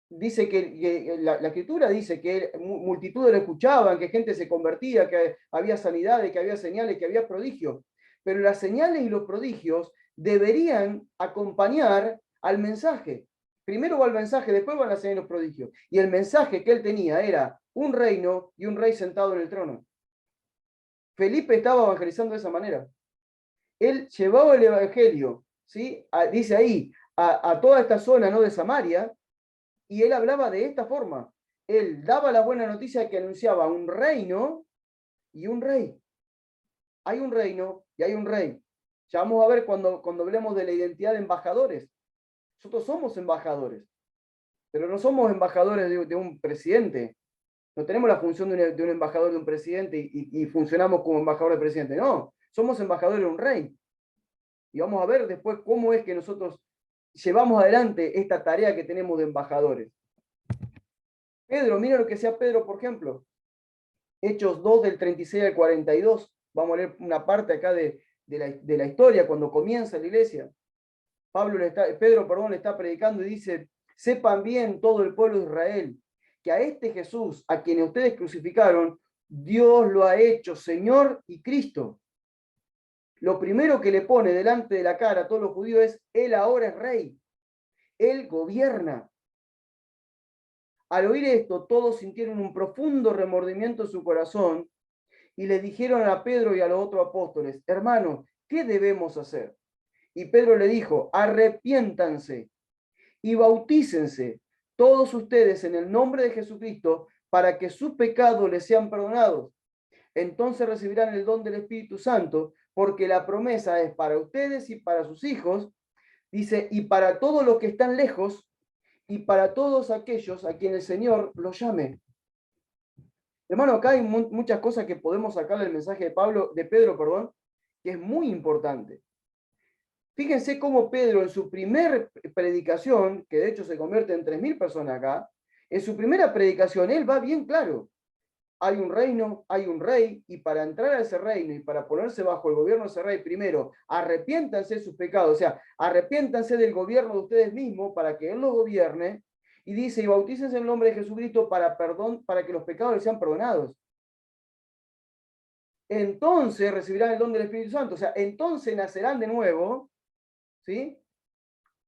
dice que la escritura dice que multitudes lo escuchaban, que gente se convertía, que había sanidades, que había señales, que había prodigios. Pero las señales y los prodigios deberían acompañar al mensaje. Primero va el mensaje, después van las señales y los prodigios. Y el mensaje que él tenía era un reino y un rey sentado en el trono. Felipe estaba evangelizando de esa manera. Él llevaba el evangelio, ¿sí? Dice ahí, a toda esta zona, ¿no?, de Samaria, y él hablaba de esta forma. Él daba la buena noticia que anunciaba un reino y un rey. Hay un reino y hay un rey. Ya vamos a ver cuando hablemos de la identidad de embajadores. Nosotros somos embajadores, pero no somos embajadores de un presidente. No tenemos la función de un embajador de un presidente y funcionamos como embajador del presidente. No, somos embajadores de un rey. Y vamos a ver después cómo es que nosotros llevamos adelante esta tarea que tenemos de embajadores. Pedro, mira lo que sea Pedro, por ejemplo. Hechos 2 del 36 al 42. Vamos a leer una parte acá de la historia, cuando comienza la iglesia. Pedro le está predicando y dice: sepan bien todo el pueblo de Israel, que a este Jesús, a quien ustedes crucificaron, Dios lo ha hecho Señor y Cristo. Lo primero que le pone delante de la cara a todos los judíos es: Él ahora es rey, Él gobierna. Al oír esto, todos sintieron un profundo remordimiento en su corazón y le dijeron a Pedro y a los otros apóstoles: hermanos, ¿qué debemos hacer? Y Pedro le dijo: arrepiéntanse y bautícense todos ustedes en el nombre de Jesucristo para que sus pecados les sean perdonados. Entonces recibirán el don del Espíritu Santo, porque la promesa es para ustedes y para sus hijos, dice, y para todos los que están lejos, y para todos aquellos a quienes el Señor los llame. Hermano, acá hay muchas cosas que podemos sacarle del mensaje de Pedro, que es muy importante. Fíjense cómo Pedro en su primer predicación, que de hecho se convierte en 3.000 personas acá, en su primera predicación él va bien claro. Hay un reino, hay un rey, y para entrar a ese reino y para ponerse bajo el gobierno de ese rey, primero, arrepiéntanse de sus pecados, o sea, arrepiéntanse del gobierno de ustedes mismos para que Él los gobierne, y dice, y bautícense en el nombre de Jesucristo para que los pecados les sean perdonados. Entonces recibirán el don del Espíritu Santo, o sea, entonces nacerán de nuevo, ¿sí?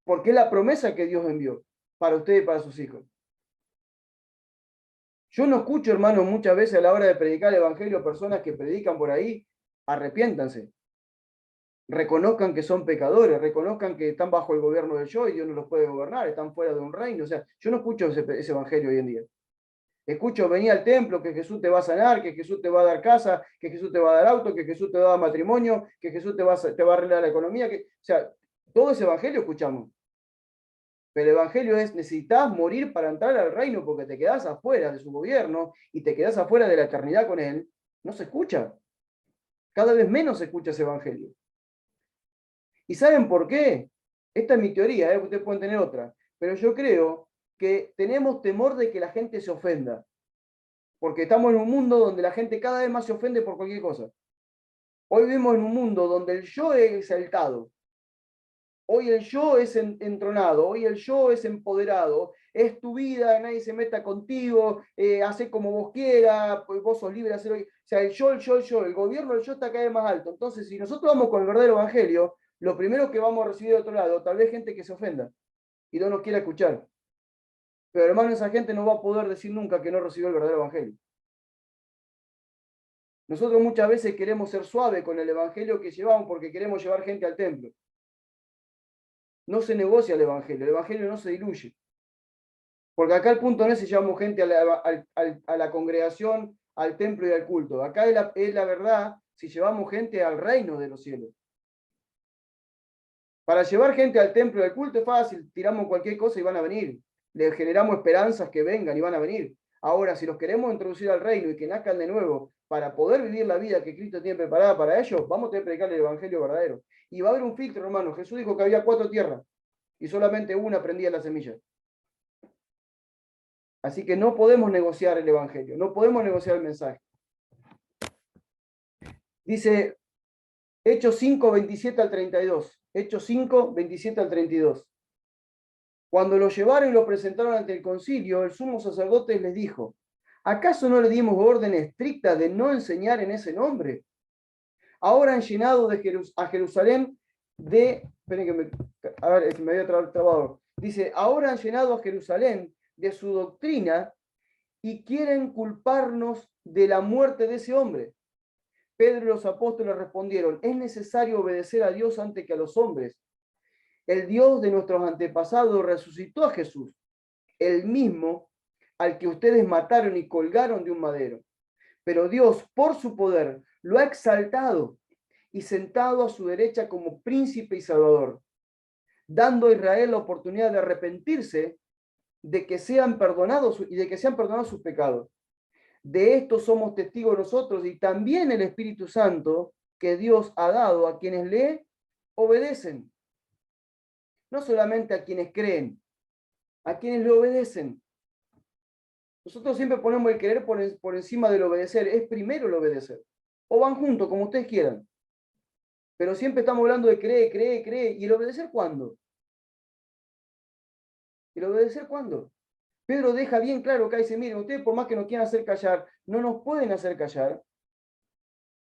Porque es la promesa que Dios envió para ustedes y para sus hijos. Yo no escucho, hermano, muchas veces a la hora de predicar el evangelio, personas que predican por ahí: arrepiéntanse, reconozcan que son pecadores, reconozcan que están bajo el gobierno de yo y Dios no los puede gobernar, están fuera de un reino. O sea, yo no escucho ese evangelio hoy en día. Escucho: venir al templo, que Jesús te va a sanar, que Jesús te va a dar casa, que Jesús te va a dar auto, que Jesús te va a dar matrimonio, que Jesús te va a arreglar la economía. O sea, todo ese evangelio escuchamos. Pero el evangelio es: necesitas morir para entrar al reino, porque te quedás afuera de su gobierno y te quedás afuera de la eternidad con él. No se escucha. Cada vez menos se escucha ese evangelio. ¿Y saben por qué? Esta es mi teoría, ustedes pueden tener otra. Pero yo creo que tenemos temor de que la gente se ofenda. Porque estamos en un mundo donde la gente cada vez más se ofende por cualquier cosa. Hoy vivimos en un mundo donde el yo es exaltado. Hoy el yo es entronado, hoy el yo es empoderado, es tu vida, nadie se meta contigo, hace como vos quieras, pues vos sos libre de hacer. O sea, el yo, el gobierno del yo está cada vez más alto. Entonces, si nosotros vamos con el verdadero evangelio, lo primero que vamos a recibir de otro lado, tal vez gente que se ofenda y no nos quiera escuchar. Pero hermano, esa gente no va a poder decir nunca que no recibió el verdadero evangelio. Nosotros muchas veces queremos ser suaves con el evangelio que llevamos porque queremos llevar gente al templo. No se negocia el evangelio no se diluye. Porque acá el punto no es si llevamos gente a la congregación, al templo y al culto. Acá es la verdad si llevamos gente al reino de los cielos. Para llevar gente al templo y al culto es fácil, tiramos cualquier cosa y van a venir. Les generamos esperanzas que vengan y van a venir. Ahora, si los queremos introducir al reino y que nazcan de nuevo para poder vivir la vida que Cristo tiene preparada para ellos, vamos a tener que predicar el evangelio verdadero. Y va a haber un filtro, hermano. Jesús dijo que había 4 tierras y solamente una prendía la semilla. Así que no podemos negociar el evangelio, no podemos negociar el mensaje. Dice Hechos 5, 27 al 32. Hechos 5, 27 al 32. Cuando lo llevaron y lo presentaron ante el concilio, el sumo sacerdote les dijo: ¿acaso no le dimos orden estricta de no enseñar en ese nombre? Ahora han llenado a Jerusalén de... Esperen que a ver, me había trabado. Dice: ahora han llenado a Jerusalén de su doctrina y quieren culparnos de la muerte de ese hombre. Pedro y los apóstoles respondieron: es necesario obedecer a Dios antes que a los hombres. El Dios de nuestros antepasados resucitó a Jesús, el mismo al que ustedes mataron y colgaron de un madero. Pero Dios, por su poder, lo ha exaltado y sentado a su derecha como príncipe y salvador, dando a Israel la oportunidad de arrepentirse de que sean perdonados y de que sean perdonados sus pecados. De esto somos testigos nosotros y también el Espíritu Santo que Dios ha dado a quienes le obedecen. No solamente a quienes creen, a quienes le obedecen. Nosotros siempre ponemos el querer por encima del obedecer. Es primero el obedecer. O van juntos, como ustedes quieran. Pero siempre estamos hablando de creer. ¿Y el obedecer cuándo? ¿Y el obedecer cuándo? Pedro deja bien claro que dice, miren, ustedes por más que nos quieran hacer callar, no nos pueden hacer callar.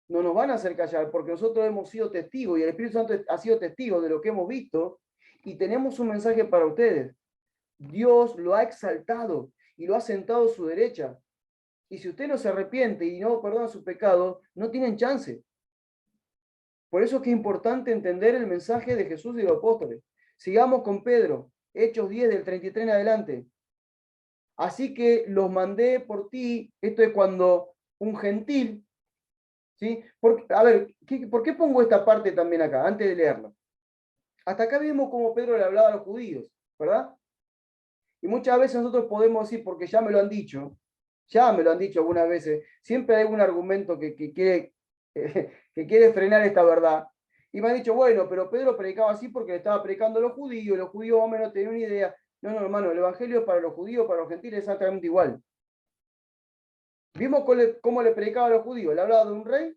No nos van a hacer callar porque nosotros hemos sido testigos y el Espíritu Santo ha sido testigo de lo que hemos visto y tenemos un mensaje para ustedes. Dios lo ha exaltado y lo ha sentado a su derecha. Y si usted no se arrepiente y no perdona su pecado, no tienen chance. Por eso es que es importante entender el mensaje de Jesús y de los apóstoles. Sigamos con Pedro, Hechos 10 del 33 en adelante. Así que los mandé por ti. Esto es cuando un gentil, ¿sí? A ver, ¿por qué pongo esta parte también acá, antes de leerla? Hasta acá vemos cómo Pedro le hablaba a los judíos, ¿verdad? Y muchas veces nosotros podemos decir, porque ya me lo han dicho algunas veces, siempre hay un argumento que quiere frenar esta verdad. Y me han dicho, bueno, pero Pedro predicaba así porque le estaba predicando a los judíos, y los judíos más o menos tenían una idea. No, hermano, el evangelio para los judíos, para los gentiles, es exactamente igual. Vimos cómo le predicaba a los judíos. Le hablaba de un rey,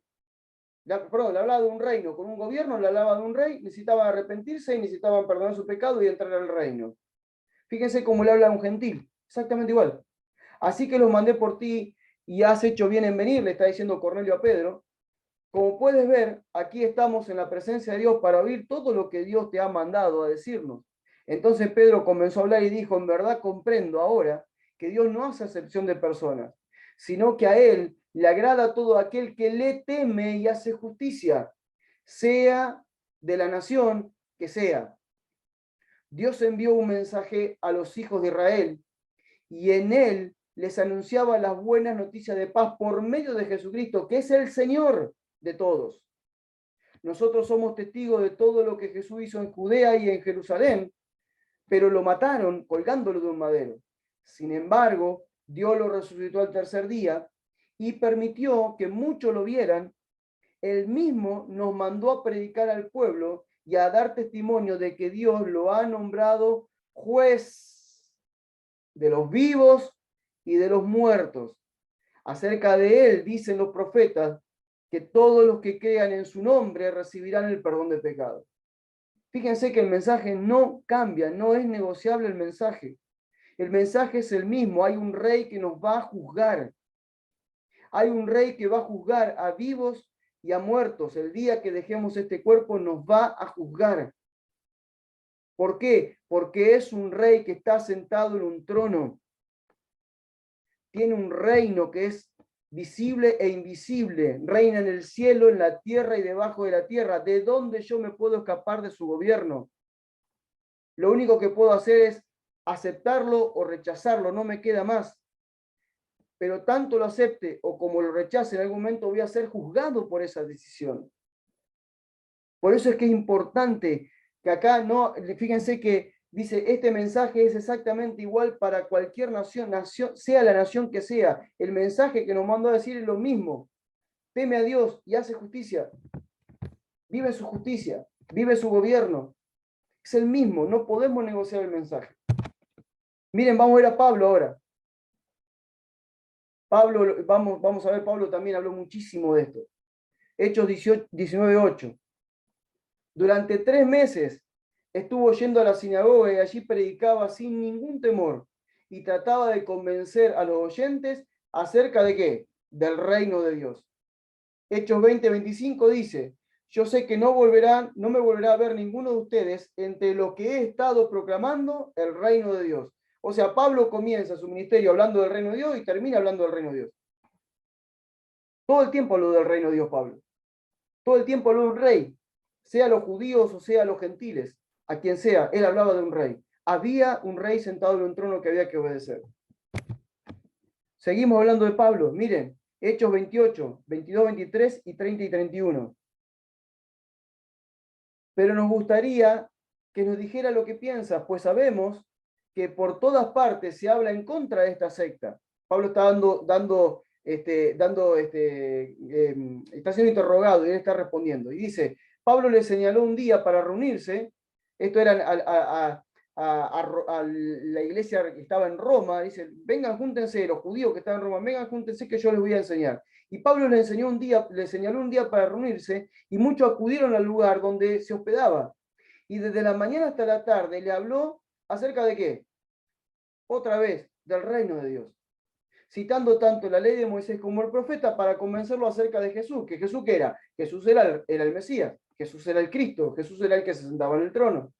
le hablaba de un reino con un gobierno, le hablaba de un rey, necesitaban arrepentirse y necesitaban perdonar su pecado y entrar al reino. Fíjense cómo le habla a un gentil, exactamente igual. Así que los mandé por ti y has hecho bien en venir, le está diciendo Cornelio a Pedro. Como puedes ver, aquí estamos en la presencia de Dios para oír todo lo que Dios te ha mandado a decirnos. Entonces Pedro comenzó a hablar y dijo, en verdad comprendo ahora que Dios no hace acepción de personas, sino que a Él le agrada todo aquel que le teme y hace justicia, sea de la nación que sea. Dios envió un mensaje a los hijos de Israel y en él les anunciaba las buenas noticias de paz por medio de Jesucristo, que es el Señor de todos. Nosotros somos testigos de todo lo que Jesús hizo en Judea y en Jerusalén, pero lo mataron colgándolo de un madero. Sin embargo, Dios lo resucitó al tercer día y permitió que muchos lo vieran. Él mismo nos mandó a predicar al pueblo y a dar testimonio de que Dios lo ha nombrado juez de los vivos y de los muertos. Acerca de él dicen los profetas que todos los que crean en su nombre recibirán el perdón de pecados. Fíjense que el mensaje no cambia, no es negociable el mensaje. El mensaje es el mismo. Hay un rey que nos va a juzgar. Hay un rey que va a juzgar a vivos y a muertos. El día que dejemos este cuerpo nos va a juzgar. ¿Por qué? Porque es un rey que está sentado en un trono. Tiene un reino que es visible e invisible. Reina en el cielo, en la tierra y debajo de la tierra. ¿De dónde yo me puedo escapar de su gobierno? Lo único que puedo hacer es aceptarlo o rechazarlo. No me queda más. Pero tanto lo acepte o como lo rechace, en algún momento voy a ser juzgado por esa decisión. Por eso es que es importante que acá no, fíjense que dice, este mensaje es exactamente igual para cualquier nación, sea la nación que sea. El mensaje que nos mandó a decir es lo mismo. Teme a Dios y hace justicia. Vive su justicia, vive su gobierno. Es el mismo, no podemos negociar el mensaje. Miren, vamos a ver a Pablo ahora. Pablo, vamos a ver, Pablo también habló muchísimo de esto. Hechos 19:8. Durante 3 meses estuvo yendo a la sinagoga y allí predicaba sin ningún temor y trataba de convencer a los oyentes acerca de qué? Del reino de Dios. Hechos 20:25 dice, yo sé que no me volverá a ver ninguno de ustedes entre los que he estado proclamando el reino de Dios. O sea, Pablo comienza su ministerio hablando del reino de Dios y termina hablando del reino de Dios. Todo el tiempo habló del reino de Dios, Pablo. Todo el tiempo habló de un rey, sea los judíos o sea los gentiles, a quien sea, él hablaba de un rey. Había un rey sentado en un trono que había que obedecer. Seguimos hablando de Pablo. Miren, Hechos 28, 22, 23 y 30 y 31. Pero nos gustaría que nos dijera lo que piensa, pues sabemos que por todas partes se habla en contra de esta secta. Pablo está está siendo interrogado y él está respondiendo. Y dice, Pablo le señaló un día para reunirse, esto era a la iglesia que estaba en Roma, dice, vengan, júntense, los judíos que estaban en Roma, vengan, júntense que yo les voy a enseñar. Y Pablo le señaló un día para reunirse, y muchos acudieron al lugar donde se hospedaba. Y desde la mañana hasta la tarde le habló acerca de qué? Otra vez, del reino de Dios. Citando tanto la ley de Moisés como el profeta para convencerlo acerca de Jesús. ¿Que Jesús qué era? Jesús era el Mesías, Jesús era el Cristo, Jesús era el que se sentaba en el trono.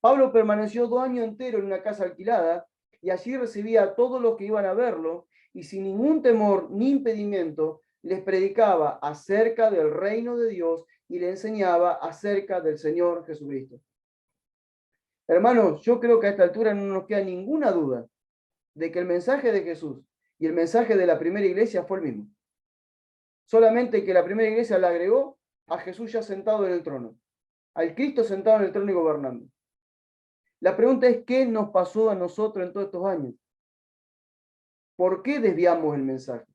Pablo permaneció 2 años enteros en una casa alquilada y allí recibía a todos los que iban a verlo y sin ningún temor ni impedimento les predicaba acerca del reino de Dios y le enseñaba acerca del Señor Jesucristo. Hermanos, yo creo que a esta altura no nos queda ninguna duda de que el mensaje de Jesús y el mensaje de la primera iglesia fue el mismo. Solamente que la primera iglesia le agregó a Jesús ya sentado en el trono, al Cristo sentado en el trono y gobernando. La pregunta es, ¿qué nos pasó a nosotros en todos estos años? ¿Por qué desviamos el mensaje?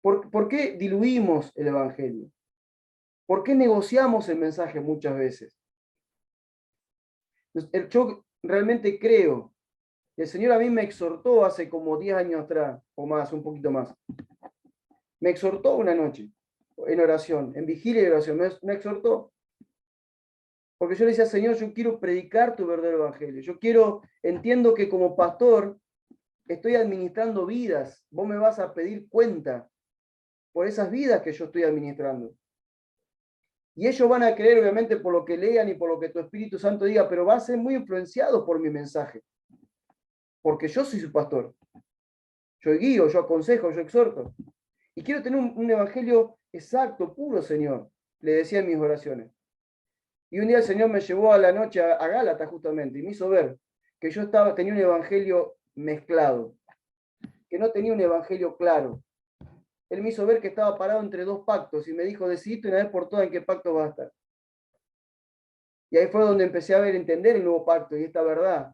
¿Por qué diluimos el Evangelio? ¿Por qué negociamos el mensaje muchas veces? Yo realmente creo, el Señor a mí me exhortó hace como 10 años atrás, o más, un poquito más. Me exhortó una noche, en oración, en vigilia y oración, me exhortó. Porque yo le decía, Señor, yo quiero predicar tu verdadero evangelio. Entiendo que como pastor estoy administrando vidas. Vos me vas a pedir cuenta por esas vidas que yo estoy administrando. Y ellos van a creer, obviamente, por lo que lean y por lo que tu Espíritu Santo diga, pero va a ser muy influenciado por mi mensaje. Porque yo soy su pastor. Yo guío, yo aconsejo, yo exhorto. Y quiero tener un evangelio exacto, puro, Señor, le decía en mis oraciones. Y un día el Señor me llevó a la noche a Gálatas justamente y me hizo ver que yo tenía un evangelio mezclado, que no tenía un evangelio claro. Él me hizo ver que estaba parado entre 2 pactos y me dijo, decidite una vez por todas en qué pacto vas a estar. Y ahí fue donde empecé a entender el nuevo pacto y esta verdad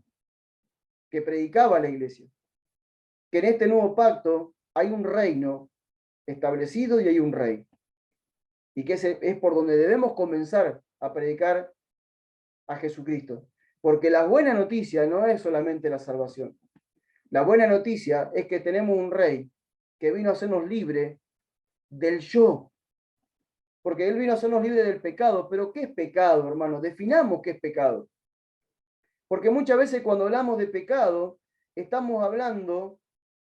que predicaba la iglesia. Que en este nuevo pacto hay un reino establecido y hay un rey. Y que es por donde debemos comenzar a predicar a Jesucristo. Porque la buena noticia no es solamente la salvación. La buena noticia es que tenemos un rey que vino a hacernos libre del yo. Porque él vino a hacernos libre del pecado. Pero ¿qué es pecado, hermanos? Definamos qué es pecado. Porque muchas veces cuando hablamos de pecado, estamos hablando,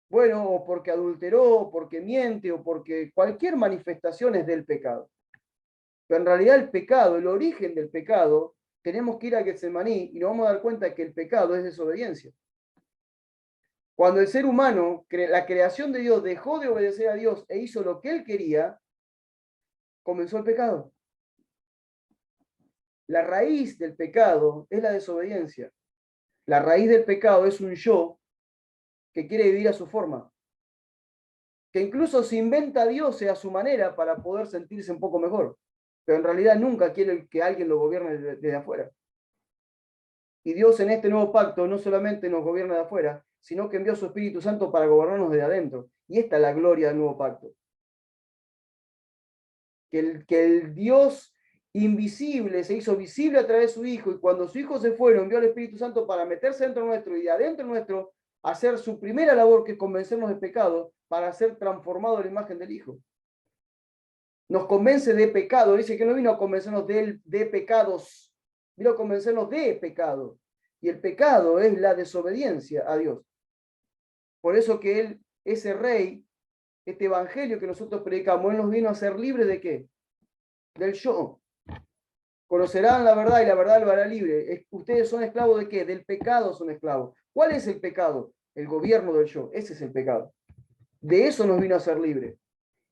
bueno, o porque adulteró, o porque miente, o porque cualquier manifestación es del pecado. Pero en realidad el pecado, el origen del pecado, tenemos que ir a Getsemaní y nos vamos a dar cuenta que el pecado es desobediencia. Cuando el ser humano, la creación de Dios, dejó de obedecer a Dios e hizo lo que él quería, comenzó el pecado. La raíz del pecado es la desobediencia. La raíz del pecado es un yo que quiere vivir a su forma, que incluso se inventa a Dios a su manera para poder sentirse un poco mejor, pero en realidad nunca quiere que alguien lo gobierne desde afuera. Y Dios en este nuevo pacto no solamente nos gobierna de afuera, sino que envió a su Espíritu Santo para gobernarnos de adentro. Y esta es la gloria del nuevo pacto. Que el Dios invisible se hizo visible a través de su Hijo, y cuando su Hijo se fue, envió al Espíritu Santo para meterse dentro nuestro y de adentro nuestro hacer su primera labor, que es convencernos de pecado, para ser transformado en la imagen del Hijo. Nos convence de pecado, dice que no vino a convencernos de pecados, vino a convencernos de pecado. Y el pecado es la desobediencia a Dios. Por eso que Él, ese rey, este evangelio que nosotros predicamos, Él nos vino a ser libres de qué? Del yo. Conocerán la verdad y la verdad lo hará libre. ¿Ustedes son esclavos de qué? Del pecado son esclavos. ¿Cuál es el pecado? El gobierno del yo. Ese es el pecado. De eso nos vino a ser libre.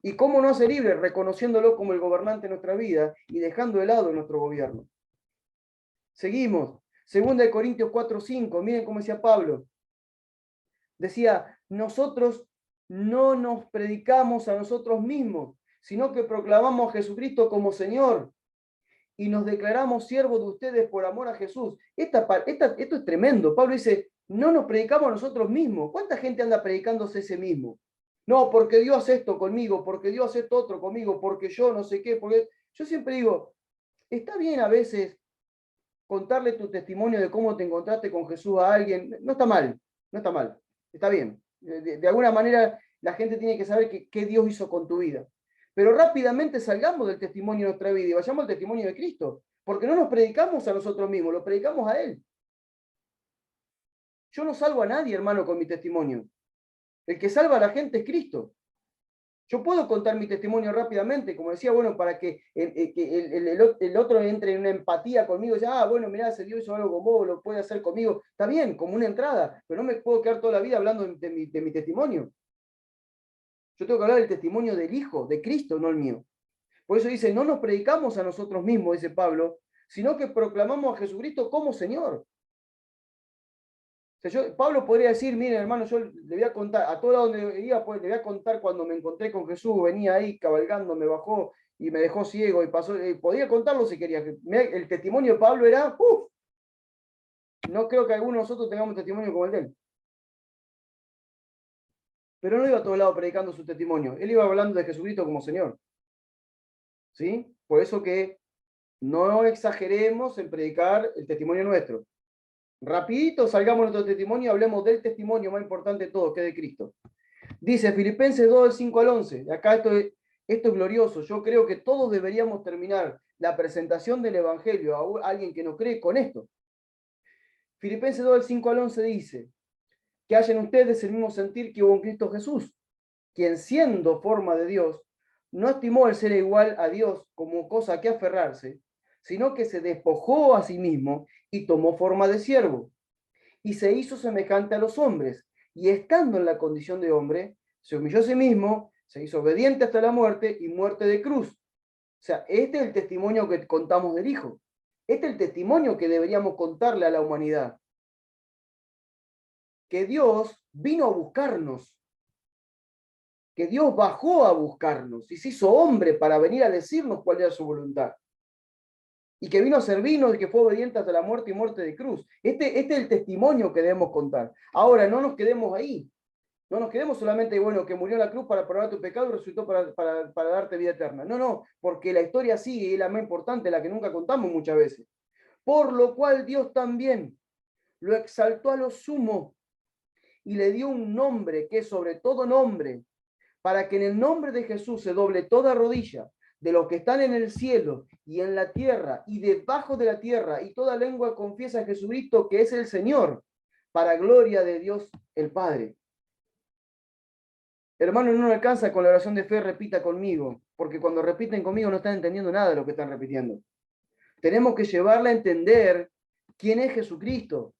¿Y cómo no hacer libre? Reconociéndolo como el gobernante de nuestra vida y dejando de lado nuestro gobierno. Seguimos. 2 Corintios 4:5. Miren cómo decía Pablo. Decía, nosotros no nos predicamos a nosotros mismos, sino que proclamamos a Jesucristo como Señor y nos declaramos siervos de ustedes por amor a Jesús. Esto es tremendo. Pablo dice, no nos predicamos a nosotros mismos. ¿Cuánta gente anda predicándose ese mismo? No, porque Dios hace esto conmigo, porque Dios hace esto otro conmigo, porque yo no sé qué, porque yo siempre digo, está bien a veces contarle tu testimonio de cómo te encontraste con Jesús a alguien, no está mal, no está mal, está bien. De alguna manera la gente tiene que saber qué Dios hizo con tu vida. Pero rápidamente salgamos del testimonio de nuestra vida y vayamos al testimonio de Cristo, porque no nos predicamos a nosotros mismos, lo predicamos a Él. Yo no salvo a nadie, hermano, con mi testimonio. El que salva a la gente es Cristo. Yo puedo contar mi testimonio rápidamente, como decía, bueno, para que el otro entre en una empatía conmigo y diga, bueno, mirá, ese Dios hizo algo con vos, lo puede hacer conmigo. Está bien, como una entrada, pero no me puedo quedar toda la vida hablando de mi testimonio. Yo tengo que hablar del testimonio del Hijo, de Cristo, no el mío. Por eso dice, no nos predicamos a nosotros mismos, dice Pablo, sino que proclamamos a Jesucristo como Señor. O sea, Pablo podría decir, miren hermano, yo le voy a contar, a todo donde iba, pues, le voy a contar cuando me encontré con Jesús, venía ahí cabalgando, me bajó y me dejó ciego y pasó, podía contarlo si quería. El testimonio de Pablo era, no creo que alguno de nosotros tengamos testimonio como el de él. Pero no iba a todos lados predicando su testimonio, él iba hablando de Jesucristo como Señor. ¿Sí? Por eso que no exageremos en predicar el testimonio nuestro. Rapidito salgamos de nuestro testimonio y hablemos del testimonio más importante de todo, que es de Cristo. Dice Filipenses 2, del 5 al 11. Acá esto es glorioso. Yo creo que todos deberíamos terminar la presentación del Evangelio a alguien que no cree con esto. Filipenses 2, del 5 al 11 dice, que hayan ustedes el mismo sentir que hubo en Cristo Jesús, quien siendo forma de Dios, no estimó el ser igual a Dios como cosa que aferrarse, sino que se despojó a sí mismo y tomó forma de siervo, y se hizo semejante a los hombres, y estando en la condición de hombre, se humilló a sí mismo, se hizo obediente hasta la muerte y muerte de cruz. O sea, este es el testimonio que contamos del Hijo. Este es el testimonio que deberíamos contarle a la humanidad. Que Dios vino a buscarnos, que Dios bajó a buscarnos y se hizo hombre para venir a decirnos cuál era su voluntad. Y que vino a servirnos y que fue obediente hasta la muerte y muerte de cruz. Este es el testimonio que debemos contar. Ahora, no nos quedemos ahí. No nos quedemos solamente, bueno, que murió en la cruz para perdonar tu pecado y resucitó para darte vida eterna. No, no, porque la historia sigue y es la más importante, la que nunca contamos muchas veces. Por lo cual Dios también lo exaltó a lo sumo y le dio un nombre que es sobre todo nombre, para que en el nombre de Jesús se doble toda rodilla de los que están en el cielo y en la tierra y debajo de la tierra, y toda lengua confiesa a Jesucristo que es el Señor, para gloria de Dios el Padre. Hermano, no alcanza con la oración de fe, repita conmigo, porque cuando repiten conmigo no están entendiendo nada de lo que están repitiendo. Tenemos que llevarla a entender quién es Jesucristo.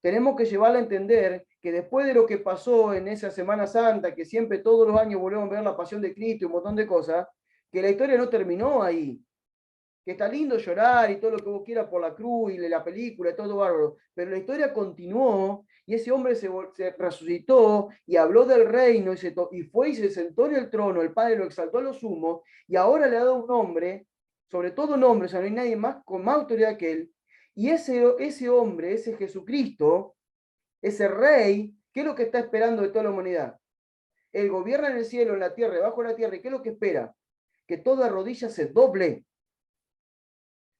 Tenemos que llevarla a entender que después de lo que pasó en esa Semana Santa, que siempre todos los años volvemos a ver la pasión de Cristo y un montón de cosas, que la historia no terminó ahí. Que está lindo llorar y todo lo que vos quieras por la cruz y la película y todo bárbaro, pero la historia continuó y ese hombre se resucitó y habló del reino y fue y se sentó en el trono, el Padre lo exaltó a lo sumo y ahora le ha dado un nombre, sobre todo nombre, o sea, no hay nadie más con más autoridad que él, y ese hombre, ese Jesucristo, ese rey, ¿qué es lo que está esperando de toda la humanidad? Él gobierna en el cielo, en la tierra, debajo de la tierra, ¿y qué es lo que espera? Que toda rodilla se doble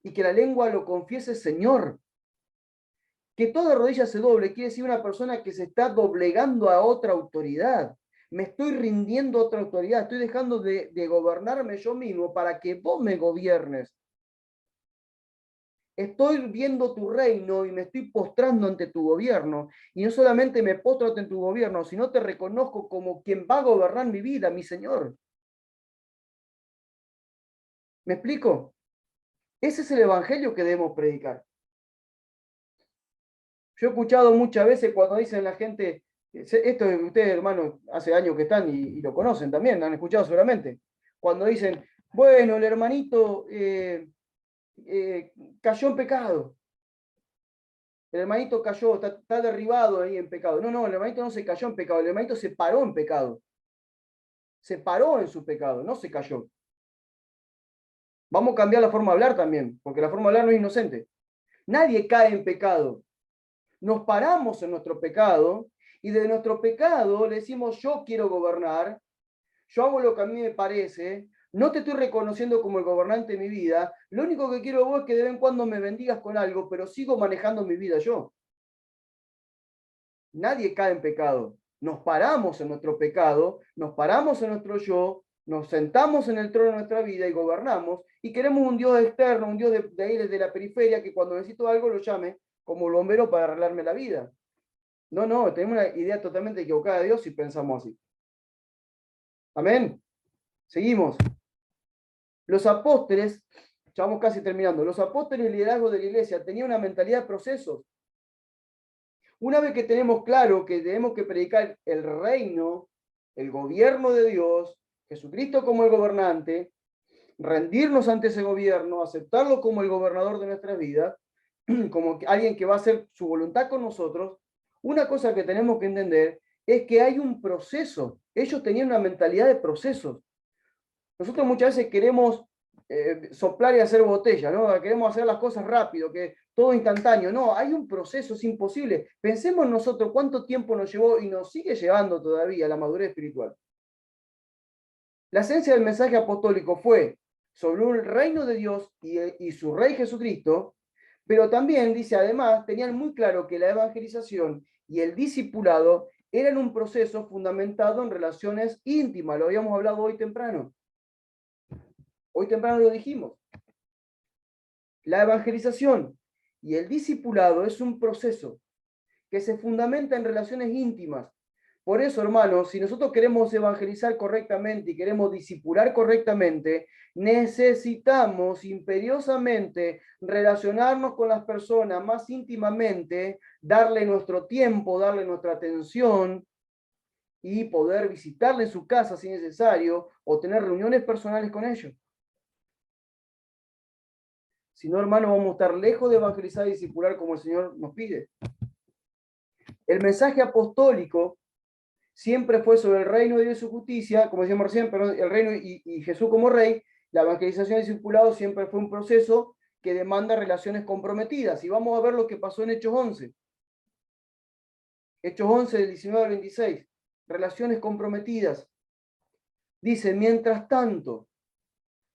y que la lengua lo confiese Señor. Que toda rodilla se doble quiere decir una persona que se está doblegando a otra autoridad. Me estoy rindiendo a otra autoridad, estoy dejando de gobernarme yo mismo para que vos me gobiernes. Estoy viendo tu reino y me estoy postrando ante tu gobierno. Y no solamente me postro ante tu gobierno, sino te reconozco como quien va a gobernar mi vida, mi Señor. ¿Me explico? Ese es el evangelio que debemos predicar. Yo he escuchado muchas veces cuando dicen la gente, esto ustedes hermanos hace años que están y lo conocen también, han escuchado seguramente, cuando dicen, bueno, el hermanito cayó en pecado. el hermanito cayó, está derribado ahí en pecado. No, no, el hermanito no se cayó en pecado, el hermanito se paró en pecado. Se paró en su pecado, no se cayó. Vamos a cambiar la forma de hablar también, porque la forma de hablar no es inocente. Nadie cae en pecado. Nos paramos en nuestro pecado y de nuestro pecado le decimos, yo quiero gobernar, yo hago lo que a mí me parece, no te estoy reconociendo como el gobernante de mi vida, lo único que quiero de vos es que de vez en cuando me bendigas con algo, pero sigo manejando mi vida yo. Nadie cae en pecado. Nos paramos en nuestro pecado, nos paramos en nuestro yo, nos sentamos en el trono de nuestra vida y gobernamos, y queremos un Dios externo, un Dios de ahí desde la periferia, que cuando necesito algo lo llame como el bombero para arreglarme la vida. No, no, tenemos una idea totalmente equivocada de Dios si pensamos así. Amén. Seguimos. Los apóstoles, ya vamos casi terminando, los apóstoles y el liderazgo de la iglesia tenían una mentalidad de procesos. Una vez que tenemos claro que tenemos que predicar el reino, el gobierno de Dios, Jesucristo como el gobernante, rendirnos ante ese gobierno, aceptarlo como el gobernador de nuestra vida, como alguien que va a hacer su voluntad con nosotros, una cosa que tenemos que entender es que hay un proceso. Ellos tenían una mentalidad de procesos. Nosotros muchas veces queremos soplar y hacer botella, ¿no? Queremos hacer las cosas rápido, que todo instantáneo. No, hay un proceso, es imposible. Pensemos nosotros cuánto tiempo nos llevó y nos sigue llevando todavía la madurez espiritual. La esencia del mensaje apostólico fue sobre un reino de Dios y su rey Jesucristo, pero también, dice, además, tenían muy claro que la evangelización y el discipulado eran un proceso fundamentado en relaciones íntimas. Lo habíamos hablado hoy temprano. Hoy temprano lo dijimos. La evangelización y el discipulado es un proceso que se fundamenta en relaciones íntimas. Por eso, hermanos, si nosotros queremos evangelizar correctamente y queremos discipular correctamente, necesitamos imperiosamente relacionarnos con las personas más íntimamente, darle nuestro tiempo, darle nuestra atención y poder visitarle en su casa si es necesario o tener reuniones personales con ellos. Si no, hermano, vamos a estar lejos de evangelizar y discipular como el Señor nos pide. El mensaje apostólico siempre fue sobre el reino de Dios y su justicia, como decíamos recién, pero el reino y Jesús como rey. La evangelización y discipulado siempre fue un proceso que demanda relaciones comprometidas. Y vamos a ver lo que pasó en Hechos 11. Hechos 11, del 19 al 26. Relaciones comprometidas. Dice, mientras tanto,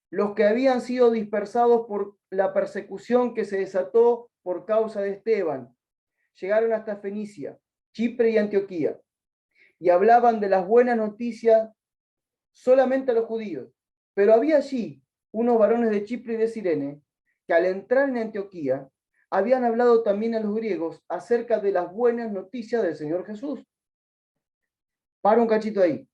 los que habían sido dispersados por la persecución que se desató por causa de Esteban, llegaron hasta Fenicia, Chipre y Antioquía, y hablaban de las buenas noticias solamente a los judíos. Pero había allí unos varones de Chipre y de Cirene, que al entrar en Antioquía, habían hablado también a los griegos acerca de las buenas noticias del Señor Jesús. Para un cachito ahí.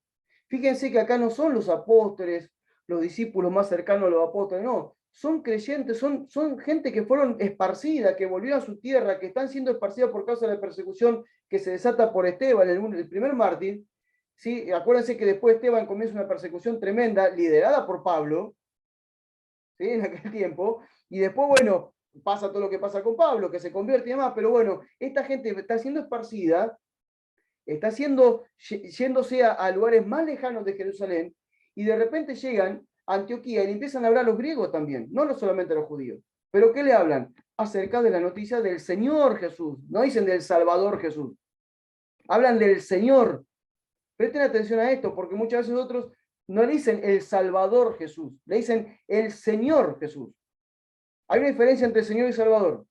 Fíjense que acá no son los apóstoles, los discípulos más cercanos a los apóstoles, no. Son creyentes, son gente que fueron esparcidas, que volvieron a su tierra, que están siendo esparcidas por causa de la persecución que se desata por Esteban, el primer mártir. ¿Sí? Acuérdense que después Esteban comienza una persecución tremenda, liderada por Pablo, ¿sí? En aquel tiempo, y después, bueno, pasa todo lo que pasa con Pablo, que se convierte y demás, pero bueno, esta gente está siendo esparcida, está yéndose a lugares más lejanos de Jerusalén, y de repente llegan a Antioquía y le empiezan a hablar a los griegos también, no solamente a los judíos. ¿Pero qué le hablan? Acerca de la noticia del Señor Jesús, no dicen del Salvador Jesús, hablan del Señor. Presten atención a esto, porque muchas veces otros no le dicen el Salvador Jesús, le dicen el Señor Jesús. Hay una diferencia entre Señor y Salvador.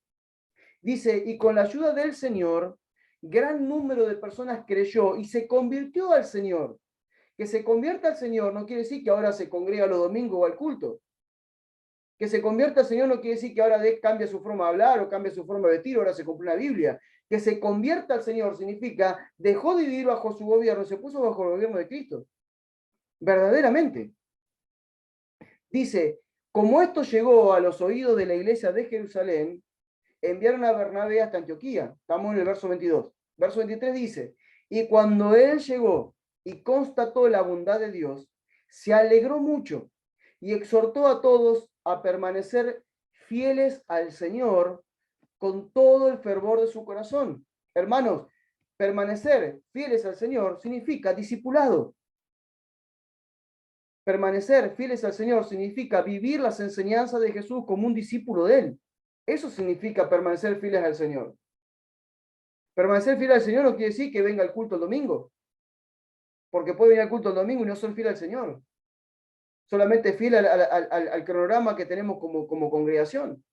Dice, y con la ayuda del Señor, gran número de personas creyó y se convirtió al Señor. Que se convierta al Señor no quiere decir que ahora se congrega los domingos o al culto. Que se convierta al Señor no quiere decir que ahora cambia su forma de hablar o cambia su forma de vestir, ahora se cumple una Biblia. Que se convierta al Señor significa dejó de vivir bajo su gobierno, se puso bajo el gobierno de Cristo. Verdaderamente. Dice, como esto llegó a los oídos de la iglesia de Jerusalén, enviaron a Bernabé hasta Antioquía. Estamos en el verso 22. Verso 23 dice, y cuando él llegó y constató la bondad de Dios, se alegró mucho y exhortó a todos a permanecer fieles al Señor, con todo el fervor de su corazón. Hermanos, permanecer fieles al Señor significa discipulado. Permanecer fieles al Señor significa vivir las enseñanzas de Jesús como un discípulo de Él. Eso significa permanecer fieles al Señor. Permanecer fiel al Señor no quiere decir que venga al culto el domingo, porque puede venir al culto el domingo y no ser fiel al Señor. Solamente fiel al cronograma que tenemos como congregación.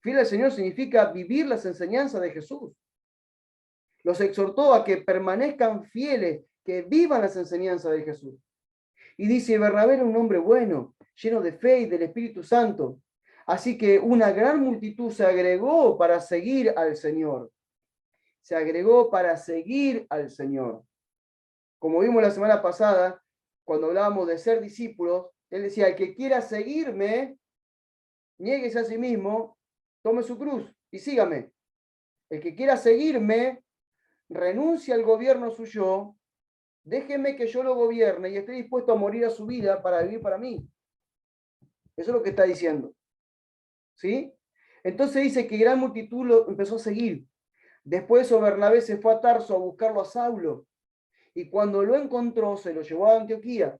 Fiel al Señor significa vivir las enseñanzas de Jesús. Los exhortó a que permanezcan fieles, que vivan las enseñanzas de Jesús. Y dice, Bernabé era un hombre bueno, lleno de fe y del Espíritu Santo. Así que una gran multitud se agregó para seguir al Señor. Se agregó para seguir al Señor. Como vimos la semana pasada, cuando hablábamos de ser discípulos, él decía, el que quiera seguirme, niéguese a sí mismo, tome su cruz y sígame. El que quiera seguirme, renuncie al gobierno suyo, déjeme que yo lo gobierne y esté dispuesto a morir a su vida para vivir para mí. Eso es lo que está diciendo. ¿Sí? Entonces dice que gran multitud lo empezó a seguir. Después Bernabé se fue a Tarso a buscarlo a Saulo. Y cuando lo encontró, se lo llevó a Antioquía.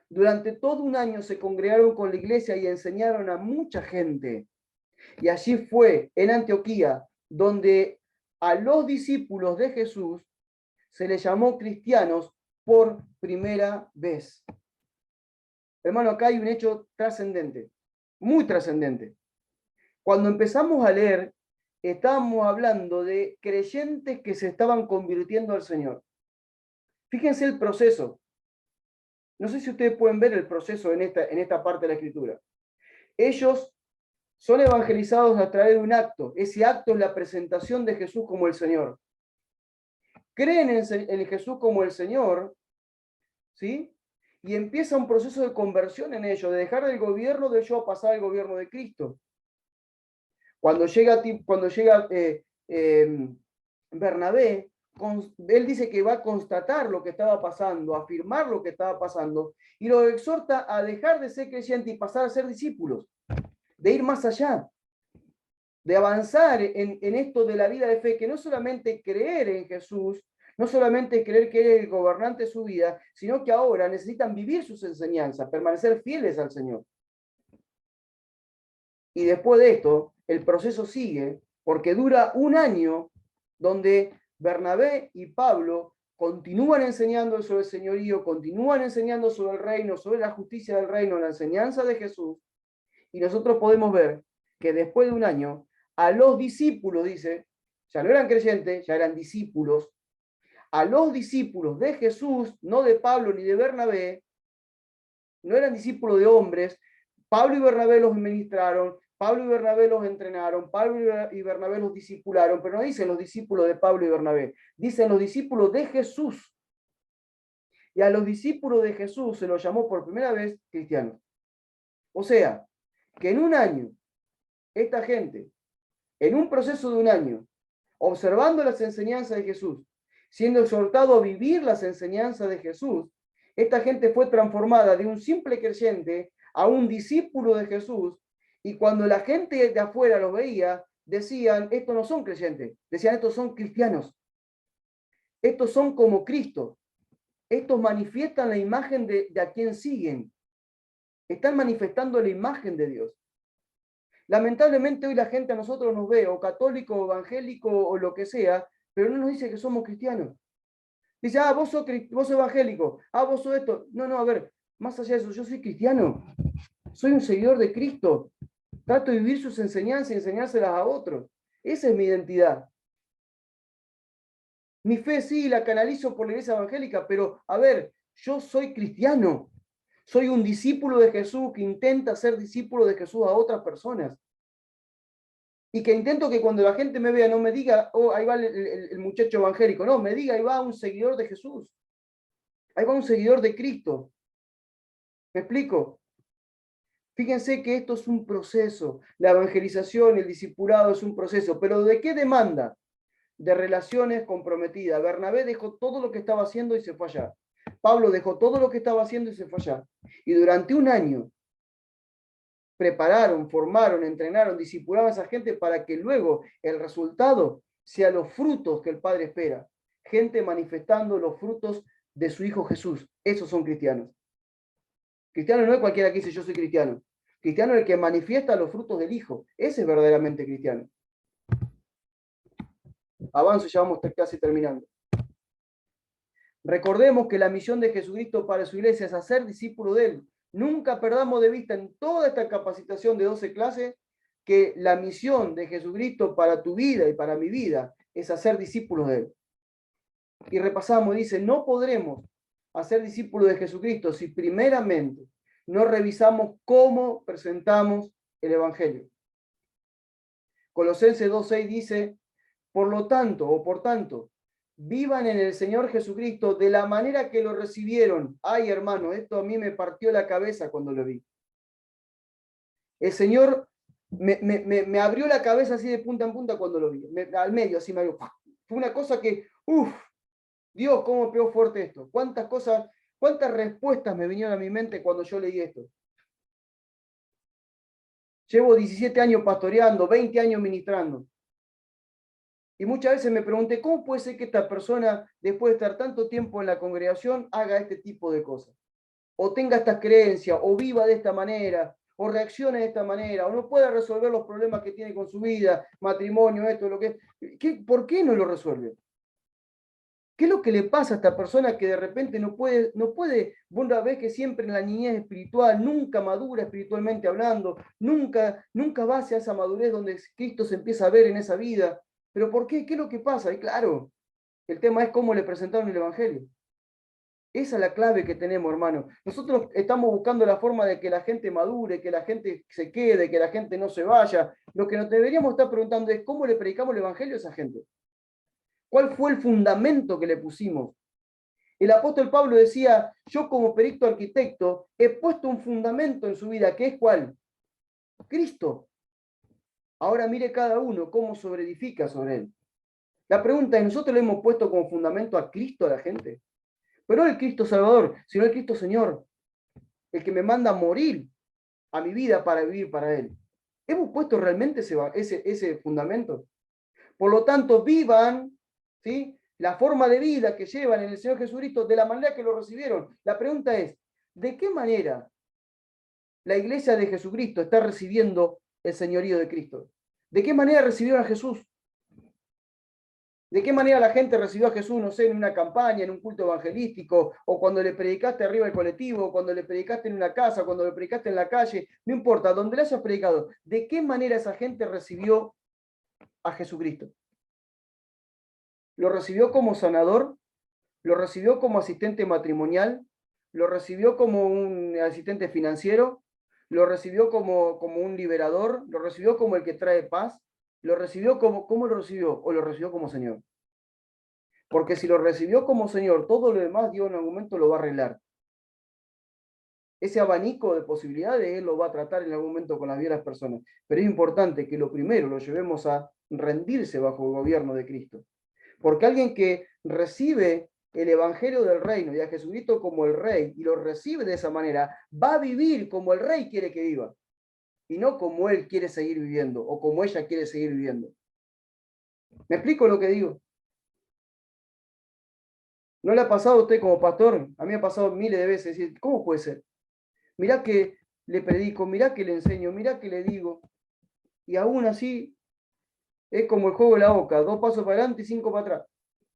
Durante todo un año se congregaron con la iglesia y enseñaron a mucha gente. Y allí fue, en Antioquía, donde a los discípulos de Jesús se les llamó cristianos por primera vez. Hermano, acá hay un hecho trascendente, muy trascendente. Cuando empezamos a leer, estábamos hablando de creyentes que se estaban convirtiendo al Señor. Fíjense el proceso. No sé si ustedes pueden ver el proceso en esta parte de la Escritura. Ellos son evangelizados a través de un acto. Ese acto es la presentación de Jesús como el Señor. Creen en Jesús como el Señor, ¿sí? Y empieza un proceso de conversión en ellos, de dejar el gobierno de ellos a pasar al gobierno de Cristo. Cuando llega Bernabé, él dice que va a constatar lo que estaba pasando, a afirmar lo que estaba pasando, y lo exhorta a dejar de ser creyente y pasar a ser discípulos, de ir más allá, de avanzar en esto de la vida de fe, que no solamente creer en Jesús, no solamente creer que Él es el gobernante de su vida, sino que ahora necesitan vivir sus enseñanzas, permanecer fieles al Señor. Y después de esto, el proceso sigue, porque dura un año donde Bernabé y Pablo continúan enseñando sobre el señorío, continúan enseñando sobre el reino, sobre la justicia del reino, la enseñanza de Jesús, y nosotros podemos ver que después de un año, a los discípulos, dice, ya no eran creyentes, ya eran discípulos, a los discípulos de Jesús, no de Pablo ni de Bernabé, no eran discípulos de hombres, Pablo y Bernabé los ministraron, Pablo y Bernabé los entrenaron, Pablo y Bernabé los discipularon, pero no dicen los discípulos de Pablo y Bernabé, dicen los discípulos de Jesús. Y a los discípulos de Jesús se los llamó por primera vez cristianos. O sea, que en un año, esta gente, en un proceso de un año, observando las enseñanzas de Jesús, siendo exhortado a vivir las enseñanzas de Jesús, esta gente fue transformada de un simple creyente a un discípulo de Jesús, y cuando la gente de afuera los veía, decían, estos no son creyentes, decían, estos son cristianos, estos son como Cristo, estos manifiestan la imagen de a quien siguen, están manifestando la imagen de Dios. Lamentablemente hoy la gente a nosotros nos ve, o católico, o evangélico, o lo que sea, pero no nos dice que somos cristianos. Dice, vos sos evangélico, vos sos esto. No, a ver, más allá de eso, yo soy cristiano, soy un seguidor de Cristo, trato de vivir sus enseñanzas y enseñárselas a otros. Esa es mi identidad. Mi fe sí la canalizo por la iglesia evangélica, pero a ver, yo soy cristiano, soy un discípulo de Jesús que intenta ser discípulo de Jesús a otras personas. Y que intento que cuando la gente me vea no me diga, ahí va el muchacho evangélico, no, me diga, ahí va un seguidor de Jesús, ahí va un seguidor de Cristo. ¿Me explico? Fíjense que esto es un proceso, la evangelización, el discipulado es un proceso, pero ¿de qué demanda? De relaciones comprometidas. Bernabé dejó todo lo que estaba haciendo y se fue allá. Pablo dejó todo lo que estaba haciendo y se fue allá. Y durante un año prepararon, formaron, entrenaron, discipularon a esa gente para que luego el resultado sea los frutos que el Padre espera. Gente manifestando los frutos de su Hijo Jesús. Esos son cristianos. Cristiano no es cualquiera que dice yo soy cristiano. Cristiano es el que manifiesta los frutos del Hijo. Ese es verdaderamente cristiano. Avanzo, ya vamos casi terminando. Recordemos que la misión de Jesucristo para su iglesia es hacer discípulo de Él. Nunca perdamos de vista en toda esta capacitación de 12 clases que la misión de Jesucristo para tu vida y para mi vida es hacer discípulos de Él. Y repasamos, dice, no podremos hacer discípulos de Jesucristo si primeramente no revisamos cómo presentamos el Evangelio. Colosenses 2:6 dice, por lo tanto, o por tanto, vivan en el Señor Jesucristo de la manera que lo recibieron. Ay, hermano, esto a mí me partió la cabeza cuando lo vi. El Señor me abrió la cabeza así de punta en punta cuando lo vi. Al medio, así me abrió. Fue una cosa que, Dios, cómo me pegó fuerte esto. Cuántas cosas, cuántas respuestas me vinieron a mi mente cuando yo leí esto. Llevo 17 años pastoreando, 20 años ministrando. Y muchas veces me pregunté, ¿cómo puede ser que esta persona, después de estar tanto tiempo en la congregación, haga este tipo de cosas? O tenga estas creencias, o viva de esta manera, o reaccione de esta manera, o no pueda resolver los problemas que tiene con su vida, matrimonio, esto, lo que es. ¿Por qué no lo resuelve? ¿Qué es lo que le pasa a esta persona que de repente no puede, vos la ves que siempre en la niñez espiritual, nunca madura espiritualmente hablando, nunca va hacia esa madurez donde Cristo se empieza a ver en esa vida? ¿Pero por qué? ¿Qué es lo que pasa? Y claro, el tema es cómo le presentaron el Evangelio. Esa es la clave que tenemos, hermano. Nosotros estamos buscando la forma de que la gente madure, que la gente se quede, que la gente no se vaya. Lo que nos deberíamos estar preguntando es cómo le predicamos el Evangelio a esa gente. ¿Cuál fue el fundamento que le pusimos? El apóstol Pablo decía, yo como perito arquitecto he puesto un fundamento en su vida, que es ¿cuál? Cristo. Ahora mire cada uno cómo sobreedifica sobre él. La pregunta es, ¿nosotros le hemos puesto como fundamento a Cristo a la gente? Pero no el Cristo Salvador, sino el Cristo Señor, el que me manda a morir a mi vida para vivir para Él. ¿Hemos puesto realmente ese fundamento? Por lo tanto, vivan, ¿sí?, la forma de vida que llevan en el Señor Jesucristo de la manera que lo recibieron. La pregunta es, ¿de qué manera la iglesia de Jesucristo está recibiendo el señorío de Cristo? ¿De qué manera recibieron a Jesús? ¿De qué manera la gente recibió a Jesús, no sé, en una campaña, en un culto evangelístico, o cuando le predicaste arriba del colectivo, o cuando le predicaste en una casa, cuando le predicaste en la calle? No importa, donde le hayas predicado, ¿de qué manera esa gente recibió a Jesucristo? ¿Lo recibió como sanador? ¿Lo recibió como asistente matrimonial? ¿Lo recibió como un asistente financiero? ¿Lo recibió como un liberador? ¿Lo recibió como el que trae paz? ¿Lo recibió cómo lo recibió? ¿O lo recibió como Señor? Porque si lo recibió como Señor, todo lo demás Dios en algún momento lo va a arreglar. Ese abanico de posibilidades Él lo va a tratar en algún momento con la vida de las personas. Pero es importante que lo primero lo llevemos a rendirse bajo el gobierno de Cristo. Porque alguien que recibe el Evangelio del Reino y a Jesucristo como el Rey y lo recibe de esa manera, va a vivir como el Rey quiere que viva. Y no como Él quiere seguir viviendo o como ella quiere seguir viviendo. ¿Me explico lo que digo? ¿No le ha pasado a usted como pastor? A mí me ha pasado miles de veces. Decir, ¿cómo puede ser? Mirá que le predico, mirá que le enseño, mirá que le digo. Y aún así es como el juego de la oca, 2 pasos para adelante y 5 para atrás.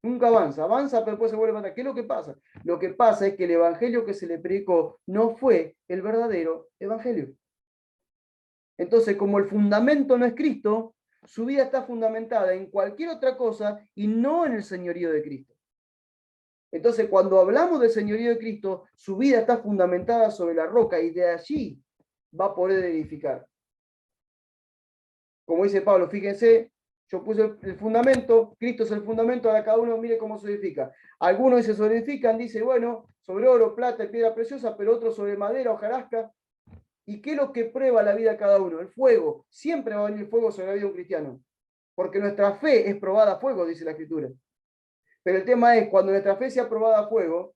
Nunca avanza, pero después se vuelve para atrás. ¿Qué es lo que pasa? Lo que pasa es que el evangelio que se le predicó no fue el verdadero evangelio. Entonces, como el fundamento no es Cristo, su vida está fundamentada en cualquier otra cosa y no en el señorío de Cristo. Entonces, cuando hablamos del señorío de Cristo, su vida está fundamentada sobre la roca y de allí va a poder edificar. Como dice Pablo, fíjense, yo puse el fundamento, Cristo es el fundamento, ahora cada uno mire cómo se edifica. Algunos se solidifican, dice, bueno, sobre oro, plata y piedra preciosa, pero otros sobre madera, hojarasca. ¿Y qué es lo que prueba la vida de cada uno? El fuego. Siempre va a venir el fuego sobre la vida de un cristiano. Porque nuestra fe es probada a fuego, dice la Escritura. Pero el tema es, cuando nuestra fe sea probada a fuego,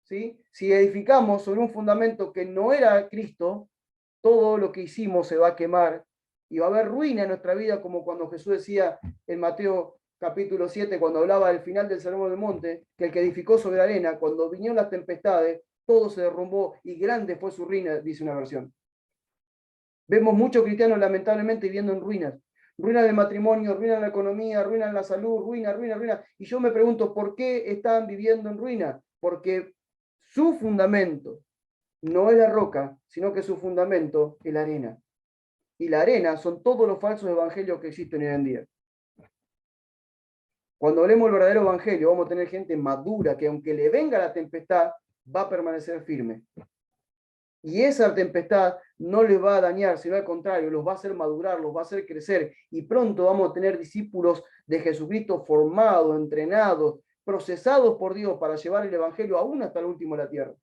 ¿sí?, si edificamos sobre un fundamento que no era Cristo, todo lo que hicimos se va a quemar y va a haber ruina en nuestra vida, como cuando Jesús decía en Mateo capítulo 7, cuando hablaba del final del Sermón del Monte, que el que edificó sobre arena, cuando vinieron las tempestades, todo se derrumbó y grande fue su ruina, dice una versión. Vemos muchos cristianos lamentablemente viviendo en ruinas. Ruina del matrimonio, ruina en la economía, ruina en la salud, ruina. Y yo me pregunto, ¿por qué están viviendo en ruina? Porque su fundamento no es la roca, sino que su fundamento es la arena. Y la arena son todos los falsos evangelios que existen hoy en día. Cuando hablemos del verdadero evangelio, vamos a tener gente madura que aunque le venga la tempestad, va a permanecer firme. Y esa tempestad no les va a dañar, sino al contrario, los va a hacer madurar, los va a hacer crecer. Y pronto vamos a tener discípulos de Jesucristo formados, entrenados, procesados por Dios para llevar el evangelio aún hasta el último de la tierra.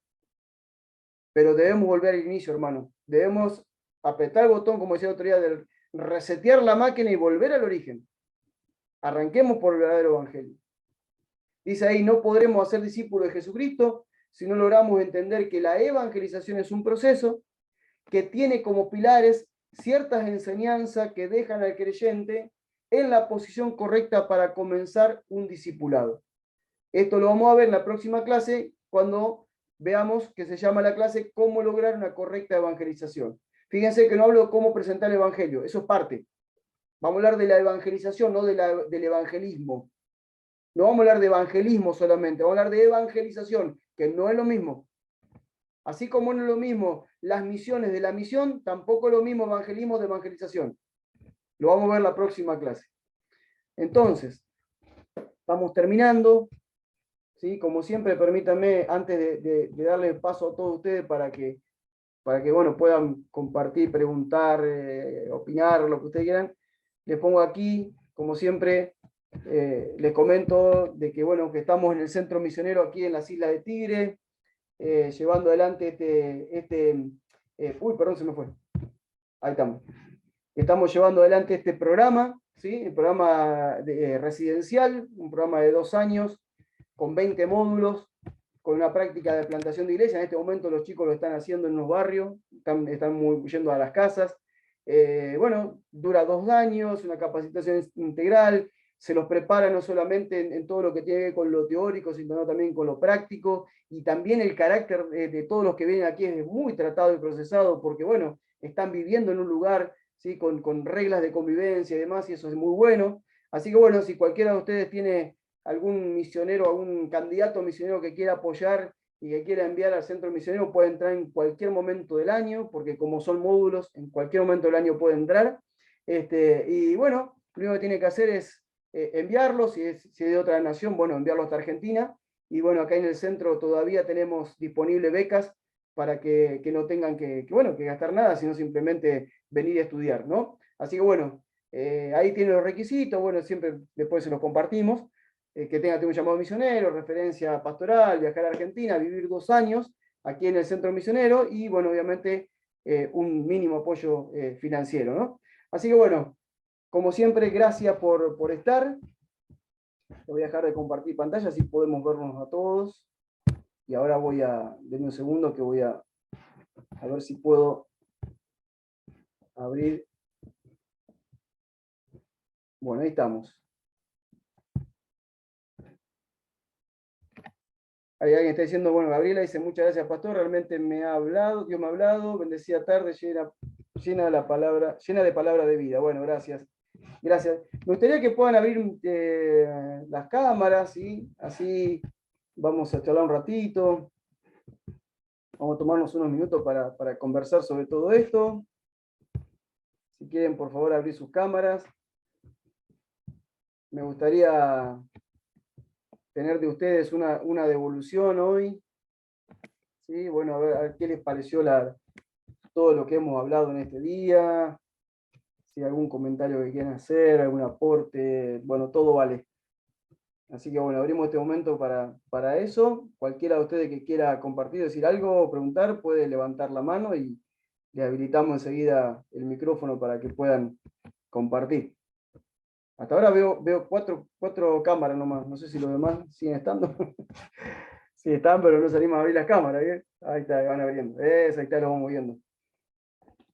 Pero debemos volver al inicio, hermano. Debemos apretar el botón, como decía la autoridad, de resetear la máquina y volver al origen. Arranquemos por el verdadero evangelio. Dice ahí, no podremos hacer discípulos de Jesucristo si no logramos entender que la evangelización es un proceso que tiene como pilares ciertas enseñanzas que dejan al creyente en la posición correcta para comenzar un discipulado. Esto lo vamos a ver en la próxima clase cuando veamos que se llama la clase cómo lograr una correcta evangelización. Fíjense que no hablo de cómo presentar el evangelio, eso es parte. Vamos a hablar de la evangelización, no del evangelismo. No vamos a hablar de evangelismo solamente, vamos a hablar de evangelización, que no es lo mismo. Así como no es lo mismo las misiones de la misión, tampoco es lo mismo evangelismo de evangelización. Lo vamos a ver en la próxima clase. Entonces, vamos terminando. ¿Sí? Como siempre, permítanme, antes de darle paso a todos ustedes para que bueno, puedan compartir, preguntar, opinar, lo que ustedes quieran, les pongo aquí, como siempre, les comento de que, bueno, que estamos en el centro misionero aquí en las Islas de Tigre, llevando adelante uy, perdón, se me fue. Ahí estamos. Estamos llevando adelante este programa, ¿sí? El programa residencial, un programa de 2 años, con 20 módulos, con una práctica de plantación de iglesia. En este momento los chicos lo están haciendo en los barrios, están yendo a las casas. Bueno, dura 2 años, una capacitación integral, se los prepara no solamente en todo lo que tiene que ver con lo teórico, sino también con lo práctico, y también el carácter de todos los que vienen aquí es muy tratado y procesado, porque bueno, están viviendo en un lugar, ¿sí? con reglas de convivencia y demás, y eso es muy bueno. Así que bueno, si cualquiera de ustedes tiene algún misionero, algún candidato misionero que quiera apoyar y que quiera enviar al centro misionero, puede entrar en cualquier momento del año, porque como son módulos, en cualquier momento del año puede entrar. Y bueno, lo único que tiene que hacer es enviarlo, si es de otra nación, bueno, enviarlo hasta Argentina. Y bueno, acá en el centro todavía tenemos disponibles becas para que no tengan bueno, que gastar nada, sino simplemente venir a estudiar, ¿no? Así que bueno, ahí tienen los requisitos, bueno, siempre después se los compartimos. Que tenga un llamado misionero, referencia pastoral, viajar a Argentina, vivir 2 años aquí en el centro misionero y, bueno, obviamente, un mínimo apoyo financiero, ¿no? Así que, bueno, como siempre, gracias por estar. Voy a dejar de compartir pantalla, así podemos vernos a todos. Y ahora denme un segundo que voy a ver si puedo abrir. Bueno, ahí estamos. Hay alguien que está diciendo, bueno, Gabriela dice, muchas gracias, pastor, realmente me ha hablado, Dios me ha hablado, bendecida tarde, llena de palabra de vida. Bueno, gracias. Gracias. Me gustaría que puedan abrir las cámaras, ¿sí? Así vamos a charlar un ratito. Vamos a tomarnos unos minutos para conversar sobre todo esto. Si quieren, por favor, abrir sus cámaras. Me gustaría tener de ustedes una devolución hoy. ¿Sí? Bueno, a ver qué les pareció todo lo que hemos hablado en este día. Si algún comentario que quieran hacer, algún aporte, bueno, todo vale. Así que bueno, abrimos este momento para eso. Cualquiera de ustedes que quiera compartir, decir algo o preguntar, puede levantar la mano y le habilitamos enseguida el micrófono para que puedan compartir. Hasta ahora veo cuatro cámaras nomás. No sé si los demás siguen estando. Sí están, pero no salimos a abrir las cámaras, ¿bien? Ahí está, van abriendo. Ahí está, lo vamos viendo.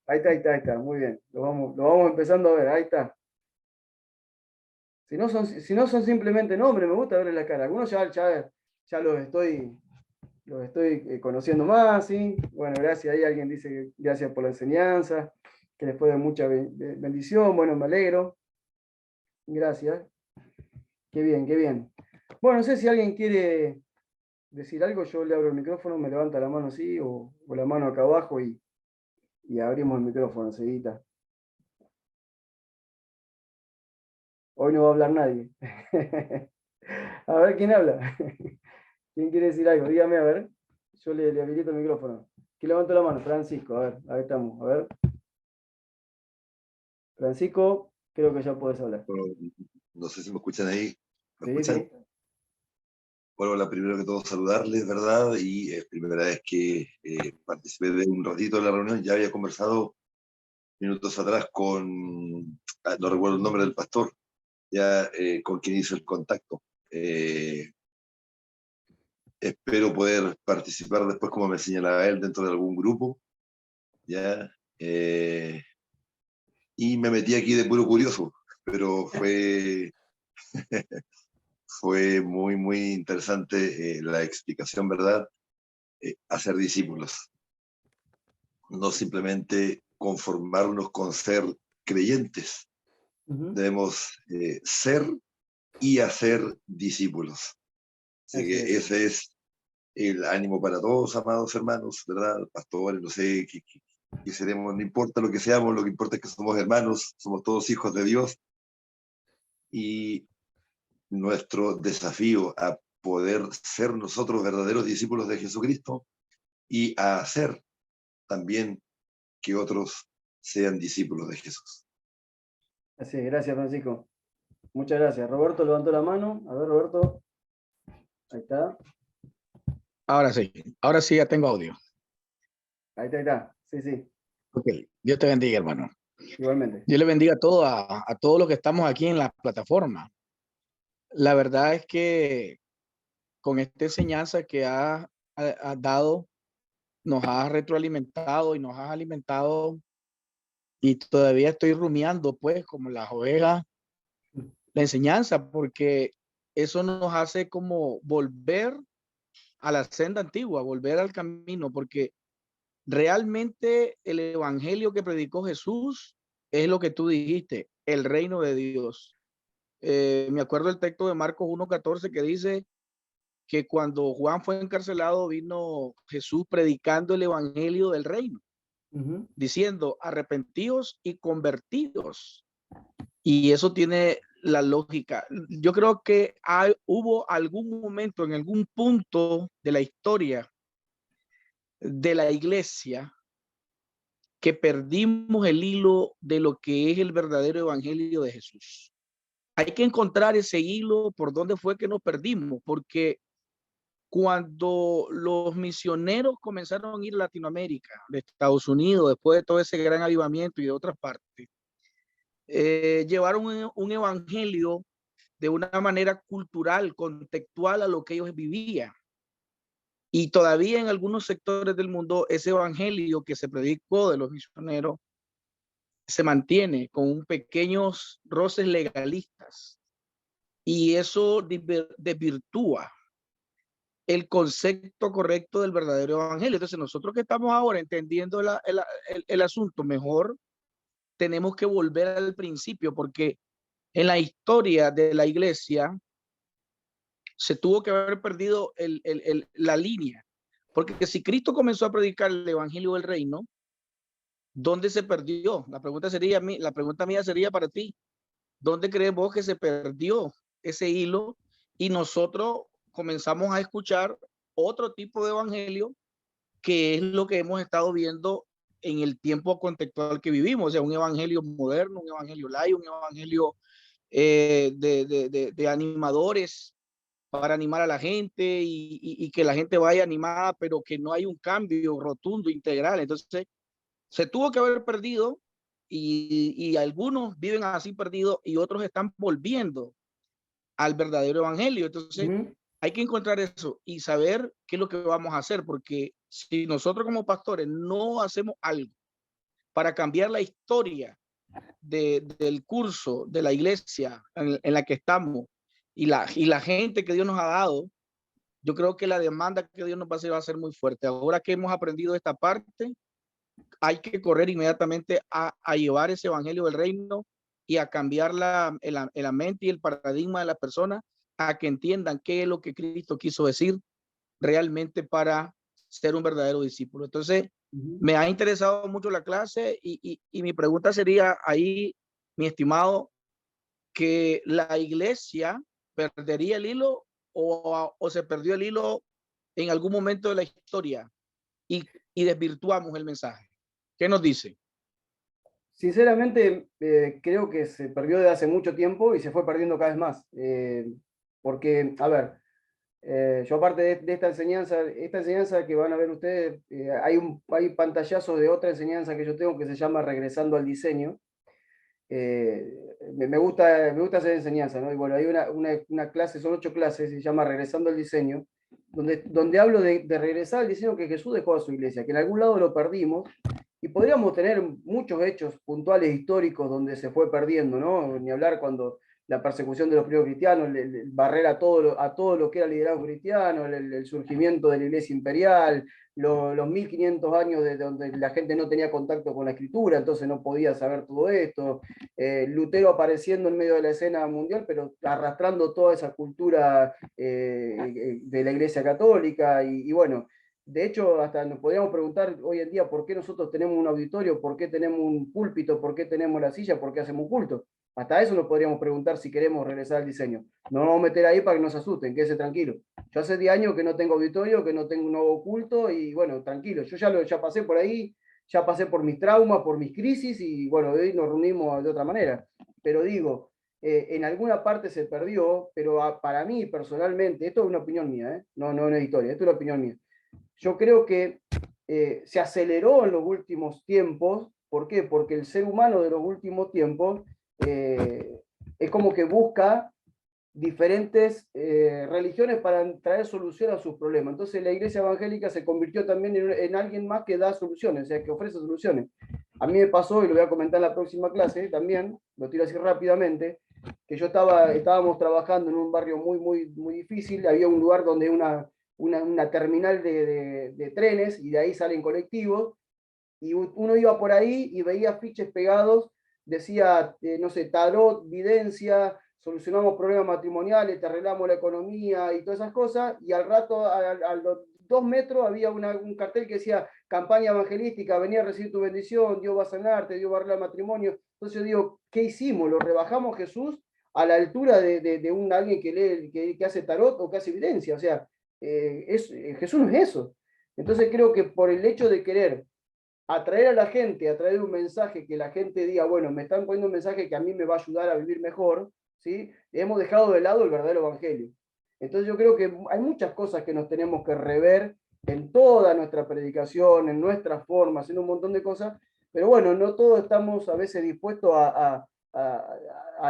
Ahí está, muy bien. Lo vamos empezando a ver, ahí está. Si no son simplemente nombres, me gusta verles la cara. Algunos ya los estoy conociendo más, ¿sí? Bueno, gracias. Ahí alguien dice que gracias por la enseñanza, que les fue de mucha bendición. Bueno, me alegro. Gracias. Qué bien, qué bien. Bueno, no sé si alguien quiere decir algo, yo le abro el micrófono, me levanta la mano así o la mano acá abajo y abrimos el micrófono enseguida. Hoy no va a hablar nadie. A ver quién habla. ¿Quién quiere decir algo? Dígame, a ver. Yo le habilito el micrófono. ¿Quién levantó la mano? Francisco, a ver, ahí estamos. A ver. Francisco, creo que ya puedes hablar. Bueno, no sé si me escuchan ahí. ¿Me Sí, escuchan? sí. Bueno, la primero que todo saludarles, ¿verdad? Y es primera vez que participé de un ratito de la reunión. Ya había conversado minutos atrás no recuerdo el nombre del pastor, ya con quien hizo el contacto. Espero poder participar después, como me señalaba él, dentro de algún grupo, ¿ya? Y me metí aquí de puro curioso, pero fue muy, muy interesante la explicación, ¿verdad? Hacer discípulos, no simplemente conformarnos con ser creyentes, debemos ser y hacer discípulos. Así Así que es. ese es el ánimo para todos, amados hermanos, ¿verdad? Pastores, no sé qué seremos, no importa lo que seamos, lo que importa es que somos hermanos, somos todos hijos de Dios y nuestro desafío a poder ser nosotros verdaderos discípulos de Jesucristo y a hacer también que otros sean discípulos de Jesús. Así es, gracias, Francisco. Muchas gracias. Roberto levantó la mano. A ver, Roberto. Ahí está. Ahora sí ya tengo audio. Ahí está. Sí, sí. Ok, Dios te bendiga, hermano. Igualmente. Dios le bendiga a todos los que estamos aquí en la plataforma. La verdad es que con esta enseñanza que ha dado, nos ha retroalimentado y nos ha alimentado y todavía estoy rumiando, pues, como las ovejas, la enseñanza, porque eso nos hace como volver a la senda antigua, volver al camino, porque realmente el evangelio que predicó Jesús es lo que tú dijiste, el reino de Dios. Me acuerdo el texto de Marcos 1:14 que dice que cuando Juan fue encarcelado vino Jesús predicando el evangelio del reino, diciendo arrepentíos y convertidos. Y eso tiene la lógica. Yo creo que hubo algún momento en algún punto de la historia de la iglesia que perdimos el hilo de lo que es el verdadero evangelio de Jesús. Hay que encontrar ese hilo por dónde fue que nos perdimos, porque cuando los misioneros comenzaron a ir a Latinoamérica, de Estados Unidos, después de todo ese gran avivamiento y de otras partes, llevaron un evangelio de una manera cultural, contextual a lo que ellos vivían. Y todavía en algunos sectores del mundo ese evangelio que se predicó de los misioneros se mantiene con pequeños roces legalistas y eso desvirtúa el concepto correcto del verdadero evangelio. Entonces nosotros que estamos ahora entendiendo el asunto mejor, tenemos que volver al principio porque en la historia de la iglesia se tuvo que haber perdido la línea. Porque si Cristo comenzó a predicar el evangelio del reino, ¿dónde se perdió? La pregunta mía sería para ti. ¿Dónde crees vos que se perdió ese hilo y nosotros comenzamos a escuchar otro tipo de evangelio que es lo que hemos estado viendo en el tiempo contextual que vivimos? O sea, un evangelio moderno, un evangelio light, un evangelio de animadores para animar a la gente y que la gente vaya animada, pero que no hay un cambio rotundo, integral. Entonces, se tuvo que haber perdido y algunos viven así perdidos y otros están volviendo al verdadero evangelio. Entonces, hay que encontrar eso y saber qué es lo que vamos a hacer, porque si nosotros como pastores no hacemos algo para cambiar la historia del curso de la iglesia en la que estamos y la gente que Dios nos ha dado, yo creo que la demanda que Dios nos va a hacer muy fuerte. Ahora que hemos aprendido esta parte, hay que correr inmediatamente a llevar ese evangelio del reino y a cambiar la mente y el paradigma de las personas a que entiendan qué es lo que Cristo quiso decir realmente para ser un verdadero discípulo. Entonces, me ha interesado mucho la clase y mi pregunta sería ahí, mi estimado, que la iglesia perdería el hilo o se perdió el hilo en algún momento de la historia y desvirtuamos el mensaje. ¿Qué nos dice? Sinceramente, creo que se perdió desde hace mucho tiempo y se fue perdiendo cada vez más. Porque, a ver, yo aparte de esta enseñanza que van a ver ustedes, hay pantallazos de otra enseñanza que yo tengo que se llama Regresando al Diseño. Me gusta hacer enseñanza, ¿no? Y bueno, hay una clase, son 8 clases, se llama Regresando al Diseño, donde hablo de regresar al diseño que Jesús dejó a su iglesia, que en algún lado lo perdimos, y podríamos tener muchos hechos puntuales históricos donde se fue perdiendo, ¿no? Ni hablar cuando la persecución de los primeros cristianos, barrer a todo lo que era liderazgo cristiano, el surgimiento de la iglesia imperial, los 1500 años de donde la gente no tenía contacto con la escritura, entonces no podía saber todo esto, Lutero apareciendo en medio de la escena mundial, pero arrastrando toda esa cultura de la iglesia católica, y bueno, de hecho, hasta nos podríamos preguntar hoy en día por qué nosotros tenemos un auditorio, por qué tenemos un púlpito, por qué tenemos la silla, por qué hacemos un culto. Hasta eso nos podríamos preguntar si queremos regresar al diseño. No nos vamos a meter ahí para que no se asusten, quédese tranquilo. Yo hace 10 años que no tengo auditorio, que no tengo un nuevo culto, y bueno, tranquilo, yo ya pasé por ahí, ya pasé por mis traumas, por mis crisis, y bueno, hoy nos reunimos de otra manera. Pero digo, en alguna parte se perdió, pero para mí personalmente, esto es una opinión mía, no una editorial, esto es una opinión mía. Yo creo que se aceleró en los últimos tiempos. ¿Por qué? Porque el ser humano de los últimos tiempos es como que busca diferentes religiones para traer solución a sus problemas. Entonces la iglesia evangélica se convirtió también en alguien más que da soluciones, o sea, que ofrece soluciones. A mí me pasó, y lo voy a comentar en la próxima clase también, lo tiro así rápidamente, que estábamos trabajando en un barrio muy difícil, había un lugar donde una terminal de trenes, y de ahí salen colectivos, y uno iba por ahí y veía afiches pegados, decía, no sé, tarot, videncia, solucionamos problemas matrimoniales, te arreglamos la economía y todas esas cosas, y al rato, a los 2 metros, había un cartel que decía, campaña evangelística, venía a recibir tu bendición, Dios va a sanarte, Dios va a arreglar el matrimonio. Entonces yo digo, ¿qué hicimos? ¿Lo rebajamos Jesús a la altura de alguien que lee, que hace tarot o que hace evidencia? O sea, Jesús no es eso. Entonces creo que por el hecho de querer atraer a la gente, atraer un mensaje que la gente diga, bueno, me están poniendo un mensaje que a mí me va a ayudar a vivir mejor, ¿sí? Hemos dejado de lado el verdadero evangelio. Entonces yo creo que hay muchas cosas que nos tenemos que rever en toda nuestra predicación, en nuestras formas, en un montón de cosas, pero bueno, no todos estamos a veces dispuestos a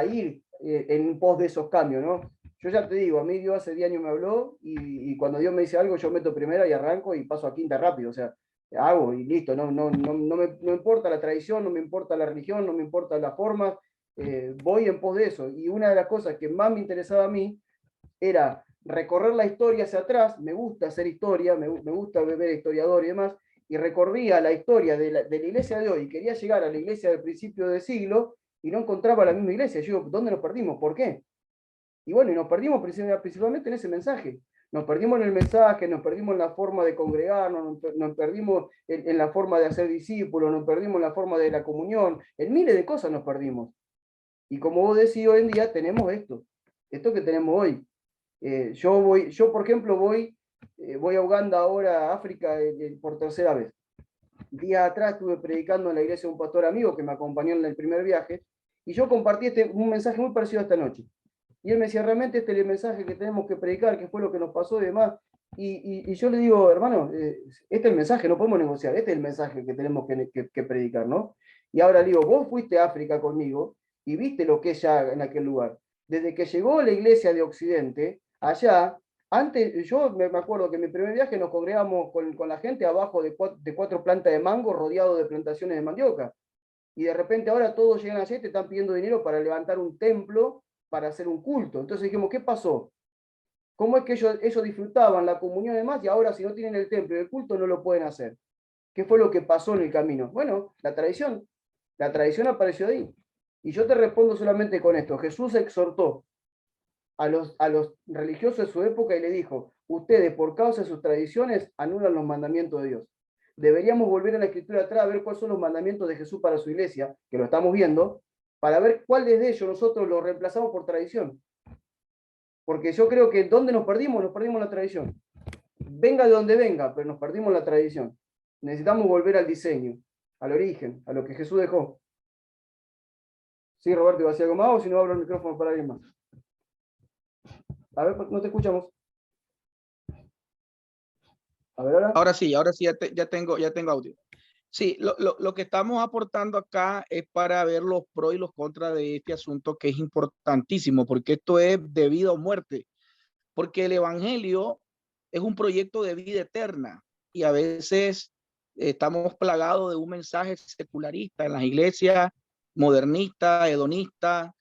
ir en pos de esos cambios, ¿no? Yo ya te digo, a mí Dios hace 10 años me habló, y cuando Dios me dice algo, yo meto primera y arranco y paso a quinta rápido, o sea, hago y listo, no me importa la tradición, no me importa la religión, no me importa la forma, voy en pos de eso. Y una de las cosas que más me interesaba a mí era recorrer la historia hacia atrás. Me gusta hacer historia, me gusta ver historiador y demás, y recorría la historia de la iglesia de hoy, y quería llegar a la iglesia del principio del siglo, y no encontraba la misma iglesia. Yo digo, ¿dónde nos perdimos? ¿Por qué? Y bueno, y nos perdimos principalmente en ese mensaje. Nos perdimos en el mensaje, nos perdimos en la forma de congregarnos, nos perdimos en la forma de hacer discípulos, nos perdimos en la forma de la comunión, en miles de cosas nos perdimos. Y como vos decís, hoy en día tenemos esto que tenemos hoy. Yo por ejemplo, voy a Uganda ahora, a África, por tercera vez. Días atrás estuve predicando en la iglesia de un pastor amigo que me acompañó en el primer viaje, y yo compartí un mensaje muy parecido a esta noche. Y él me decía, realmente este es el mensaje que tenemos que predicar, que fue lo que nos pasó y demás. Y yo le digo, hermano, este es el mensaje, no podemos negociar, este es el mensaje que tenemos que predicar, ¿no? Y ahora le digo, vos fuiste a África conmigo y viste lo que es ya en aquel lugar. Desde que llegó la iglesia de Occidente, allá Antes, yo me acuerdo que en mi primer viaje nos congregamos con la gente abajo de cuatro plantas de mango rodeado de plantaciones de mandioca. Y de repente ahora todos llegan allí y te están pidiendo dinero para levantar un templo, para hacer un culto. Entonces dijimos, ¿qué pasó? ¿Cómo es que ellos disfrutaban la comunión y demás y ahora si no tienen el templo y el culto no lo pueden hacer? ¿Qué fue lo que pasó en el camino? Bueno, la tradición apareció de ahí. Y yo te respondo solamente con esto. Jesús exhortó a los religiosos de su época y le dijo, ustedes por causa de sus tradiciones anulan los mandamientos de Dios. Deberíamos volver a la escritura atrás a ver cuáles son los mandamientos de Jesús para su iglesia, que lo estamos viendo, para ver cuáles de ellos nosotros los reemplazamos por tradición. Porque yo creo que ¿dónde nos perdimos? Nos perdimos la tradición. Venga de donde venga, pero nos perdimos la tradición. Necesitamos volver al diseño, al origen, a lo que Jesús dejó. Sí, Roberto, ¿va a decir algo más o si no abro el micrófono para alguien más? A ver, no te escuchamos. A ver ahora. Ahora sí, ya tengo audio. Sí, lo que estamos aportando acá es para ver los pros y los contras de este asunto que es importantísimo, porque esto es de vida o muerte, porque el evangelio es un proyecto de vida eterna y a veces estamos plagados de un mensaje secularista en las iglesias, modernista, hedonista,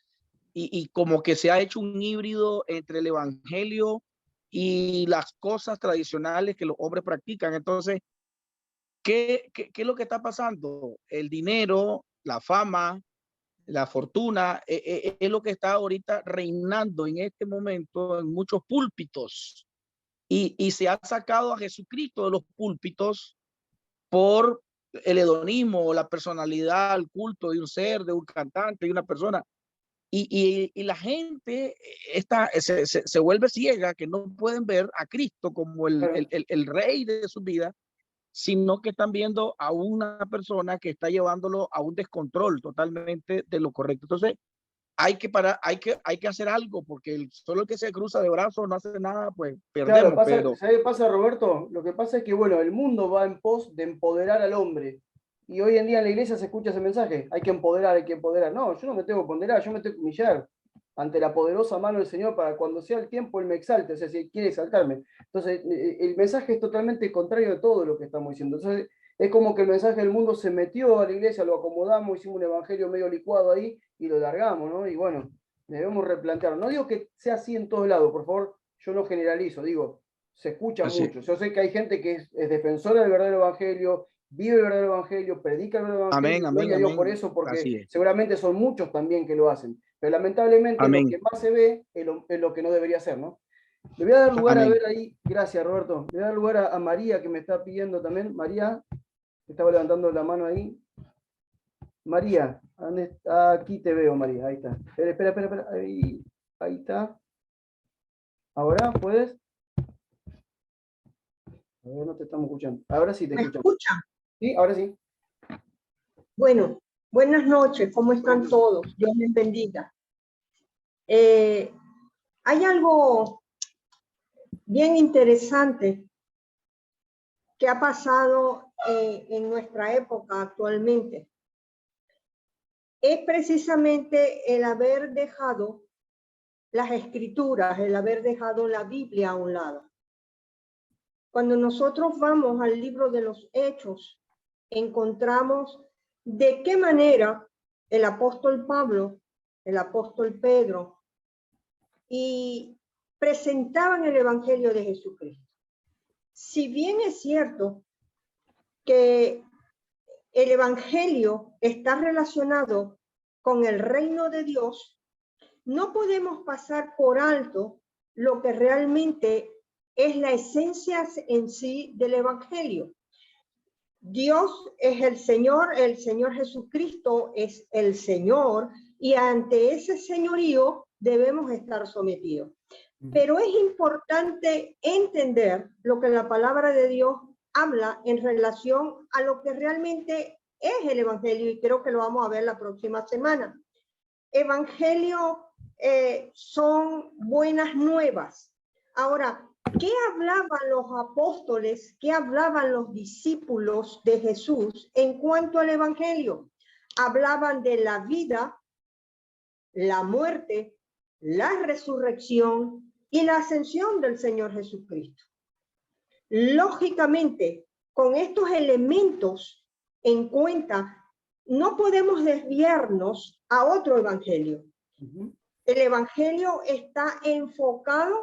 y como que se ha hecho un híbrido entre el evangelio y las cosas tradicionales que los hombres practican. Entonces, ¿qué es lo que está pasando? El dinero, la fama, la fortuna, es lo que está ahorita reinando en este momento en muchos púlpitos. Y se ha sacado a Jesucristo de los púlpitos por el hedonismo o la personalidad, el culto de un ser, de un cantante, de una persona. Y la gente se vuelve ciega, que no pueden ver a Cristo como el rey de su vida, sino que están viendo a una persona que está llevándolo a un descontrol totalmente de lo correcto. Entonces, hay que hacer algo, porque solo el que se cruza de brazos no hace nada, pues Claro, perdemos, pero ¿sabes qué pasa, Roberto? Lo que pasa es que, bueno, el mundo va en pos de empoderar al hombre. Y hoy en día en la iglesia se escucha ese mensaje, hay que empoderar, hay que empoderar. No, yo no me tengo que empoderar, yo me tengo que humillar ante la poderosa mano del Señor para cuando sea el tiempo Él me exalte, o sea, si quiere exaltarme. Entonces, el mensaje es totalmente contrario de todo lo que estamos diciendo. Entonces, es como que el mensaje del mundo se metió a la iglesia, lo acomodamos, hicimos un evangelio medio licuado ahí y lo largamos, ¿no? Y bueno, debemos replantearlo. No digo que sea así en todos lados, por favor, yo no generalizo, digo, se escucha así, mucho. Yo sé que hay gente que es defensora del verdadero evangelio, vive el verdadero evangelio, predica el verdadero evangelio, amén, y amén, gloria a Dios por amén, eso, porque así es, seguramente son muchos también que lo hacen. Pero lamentablemente lo que amén, más se ve es lo que no debería ser, ¿no? Le voy a dar lugar a amén. ver ahí, gracias Roberto, le voy a dar lugar a María que me está pidiendo también. María, que estaba levantando la mano ahí. María, aquí te veo, María, ahí está. Espera, ahí está. ¿Ahora puedes? A ver, no te estamos escuchando. Ahora sí te ¿Me escuchamos. escuchan? Sí, ahora sí. Bueno, buenas noches, ¿cómo están todos? Dios les bendiga. Hay algo bien interesante que ha pasado en nuestra época actualmente. Es precisamente el haber dejado las escrituras, el haber dejado la Biblia a un lado. Cuando nosotros vamos al libro de los Hechos, encontramos de qué manera el apóstol Pablo, el apóstol Pedro, y presentaban el Evangelio de Jesucristo. Si bien es cierto que el Evangelio está relacionado con el reino de Dios, no podemos pasar por alto lo que realmente es la esencia en sí del Evangelio. Dios es el Señor Jesucristo es el Señor, y ante ese señorío debemos estar sometidos. Pero es importante entender lo que la palabra de Dios habla en relación a lo que realmente es el Evangelio, y creo que lo vamos a ver la próxima semana. Evangelio son buenas nuevas. Ahora, ¿qué hablaban los apóstoles, qué hablaban los discípulos de Jesús en cuanto al Evangelio? Hablaban de la vida, la muerte, la resurrección y la ascensión del Señor Jesucristo. Lógicamente, con estos elementos en cuenta, no podemos desviarnos a otro evangelio. El evangelio está enfocado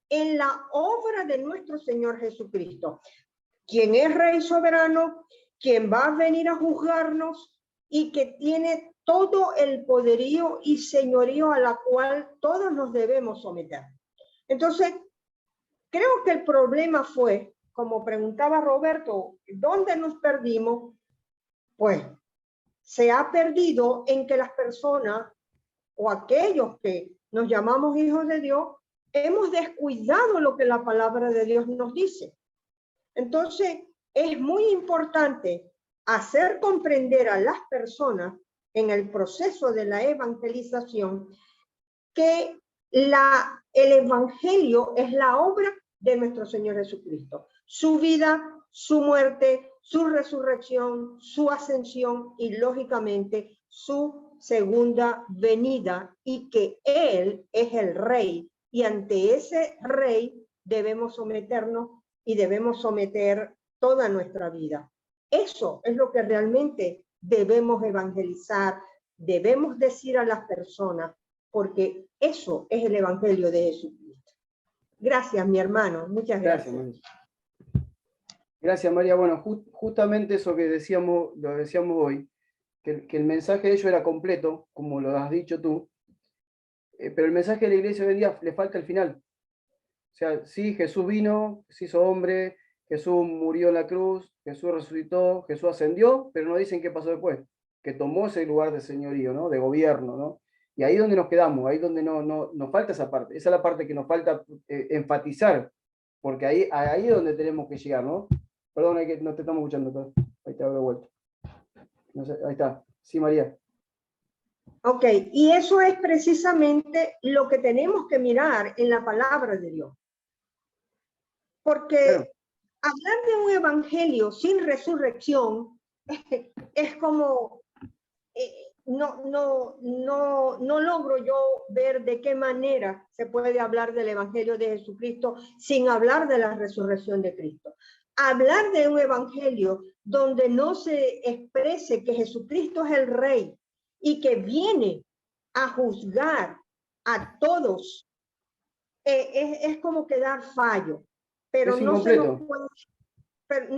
en la obra de nuestro Señor Jesucristo, quien es Rey soberano, quien va a venir a juzgarnos y que tiene todo el poderío y señorío a la cual todos nos debemos someter. Entonces, creo que el problema fue, como preguntaba Roberto, ¿dónde nos perdimos? Pues se ha perdido en que las personas o aquellos que nos llamamos hijos de Dios, hemos descuidado lo que la palabra de Dios nos dice. Entonces, es muy importante hacer comprender a las personas en el proceso de la evangelización que el evangelio es la obra de nuestro Señor Jesucristo. Su vida, su muerte, su resurrección, su ascensión y, lógicamente, su segunda venida, y que Él es el Rey. Y ante ese Rey debemos someternos y debemos someter toda nuestra vida. Eso es lo que realmente debemos evangelizar, debemos decir a las personas, porque eso es el evangelio de Jesucristo. Gracias, mi hermano. Muchas gracias. Gracias, María. Bueno, justamente eso que lo decíamos hoy, que el mensaje de ellos era completo, como lo has dicho tú, pero el mensaje de la iglesia hoy en día le falta el final. O sea, sí, Jesús vino, se hizo hombre, Jesús murió en la cruz, Jesús resucitó, Jesús ascendió, pero no dicen qué pasó después, que tomó ese lugar de señorío, ¿no? De gobierno, ¿no? Y ahí es donde nos quedamos, ahí es donde nos falta esa parte. Esa es la parte que nos falta enfatizar, porque ahí es donde tenemos que llegar, ¿no? Perdón, que no te estamos escuchando. Ahí te hago de vuelta. No sé, ahí está. Sí, María. Ok, y eso es precisamente lo que tenemos que mirar en la palabra de Dios. Porque hablar de un evangelio sin resurrección es como, no logro yo ver de qué manera se puede hablar del evangelio de Jesucristo sin hablar de la resurrección de Cristo. Hablar de un evangelio donde no se exprese que Jesucristo es el Rey y que viene a juzgar a todos, es como que dar fallo. Pero no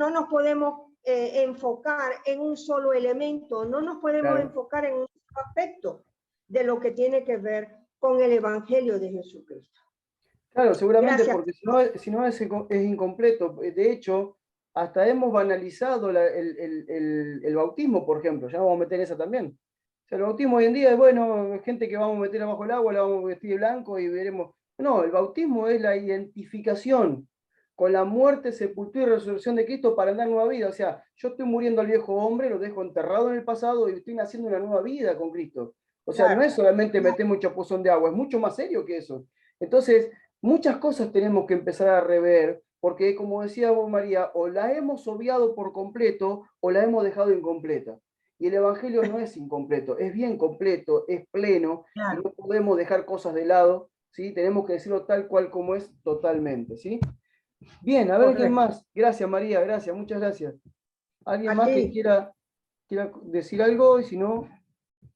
nos podemos enfocar en un solo elemento, no nos podemos enfocar en un solo aspecto de lo que tiene que ver con el evangelio de Jesucristo. Claro, seguramente. Gracias. Porque si no es incompleto. De hecho, hasta hemos banalizado el bautismo, por ejemplo. Ya vamos a meter esa también. O sea, el bautismo hoy en día es, bueno, gente que vamos a meter abajo el agua, la vamos a vestir de blanco y veremos. No, el bautismo es la identificación con la muerte, sepultura y resurrección de Cristo para dar nueva vida. O sea, yo estoy muriendo al viejo hombre, lo dejo enterrado en el pasado y estoy naciendo una nueva vida con Cristo. O sea, no es solamente meter un chapuzón de agua, es mucho más serio que eso. Entonces, muchas cosas tenemos que empezar a rever, porque como decía vos, María, o la hemos obviado por completo o la hemos dejado incompleta. Y el evangelio no es incompleto, es bien completo, es pleno, y no podemos dejar cosas de lado, ¿sí? Tenemos que decirlo tal cual como es totalmente, ¿sí? Bien, a ver quién más. Gracias, María, gracias, muchas gracias. ¿Alguien más que quiera decir algo? Y si no,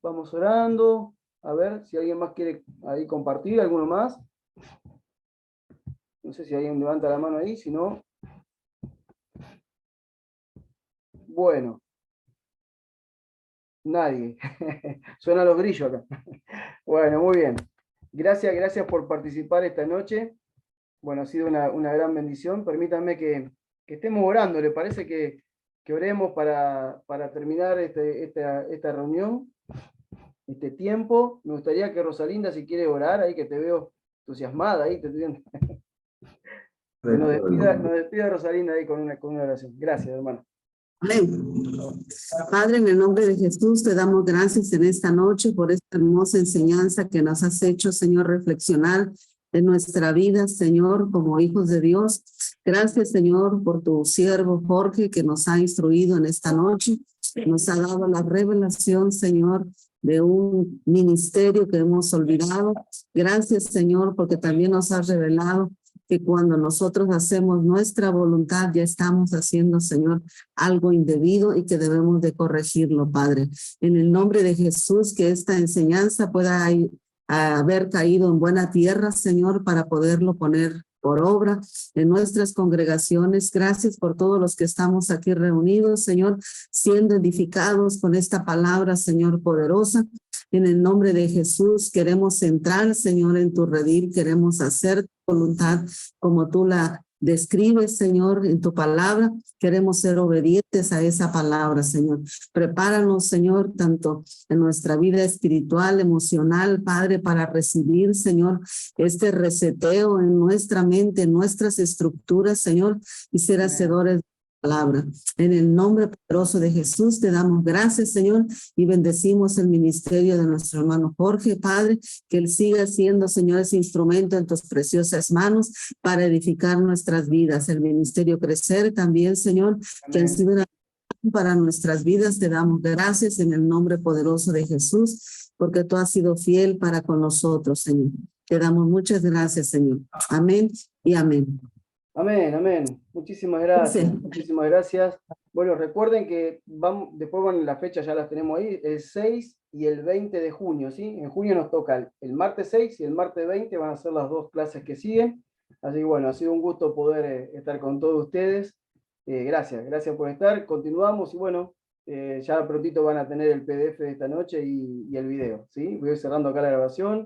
vamos orando. A ver si alguien más quiere ahí compartir, ¿alguno más? No sé si alguien levanta la mano ahí, si no. Bueno. Nadie. Suenan los grillos acá. Bueno, muy bien. Gracias por participar esta noche. Bueno, ha sido una gran bendición. Permítanme que estemos orando. ¿Le parece que oremos para terminar esta reunión, este tiempo? Me gustaría que Rosalinda, si quiere orar, ahí que te veo entusiasmada, ahí nos despida Rosalinda ahí con una oración. Gracias, hermano. Amén. Padre, en el nombre de Jesús, te damos gracias en esta noche por esta hermosa enseñanza que nos has hecho, Señor, reflexionar de nuestra vida, Señor, como hijos de Dios. Gracias, Señor, por tu siervo Jorge, que nos ha instruido en esta noche. Nos ha dado la revelación, Señor, de un ministerio que hemos olvidado. Gracias, Señor, porque también nos has revelado que cuando nosotros hacemos nuestra voluntad, ya estamos haciendo, Señor, algo indebido y que debemos de corregirlo, Padre. En el nombre de Jesús, que esta enseñanza pueda haber caído en buena tierra, Señor, para poderlo poner por obra en nuestras congregaciones. Gracias por todos los que estamos aquí reunidos, Señor, siendo edificados con esta palabra, Señor, poderosa. En el nombre de Jesús queremos entrar, Señor, en tu redil, queremos hacer tu voluntad como tú la describes, Señor, en tu palabra. Queremos ser obedientes a esa palabra, Señor. Prepáranos, Señor, tanto en nuestra vida espiritual, emocional, Padre, para recibir, Señor, este reseteo en nuestra mente, en nuestras estructuras, Señor, y ser hacedores palabra. En el nombre poderoso de Jesús te damos gracias, Señor, y bendecimos el ministerio de nuestro hermano Jorge, Padre, que él siga siendo, Señor, ese instrumento en tus preciosas manos para edificar nuestras vidas. El ministerio crecer también, Señor, que han sido una para nuestras vidas. Te damos gracias en el nombre poderoso de Jesús, porque tú has sido fiel para con nosotros, Señor. Te damos muchas gracias, Señor. Amén y amén. Amén, amén. Muchísimas gracias, Sí. muchísimas gracias. Bueno, recuerden que después, bueno, las fechas ya las tenemos ahí, el 6 y el 20 de junio, ¿sí? En junio nos toca el martes 6 y el martes 20, van a ser las dos clases que siguen. Así que bueno, ha sido un gusto poder estar con todos ustedes. Gracias, gracias por estar. Continuamos y bueno, ya prontito van a tener el PDF de esta noche y el video, ¿sí? Voy a ir cerrando acá la grabación.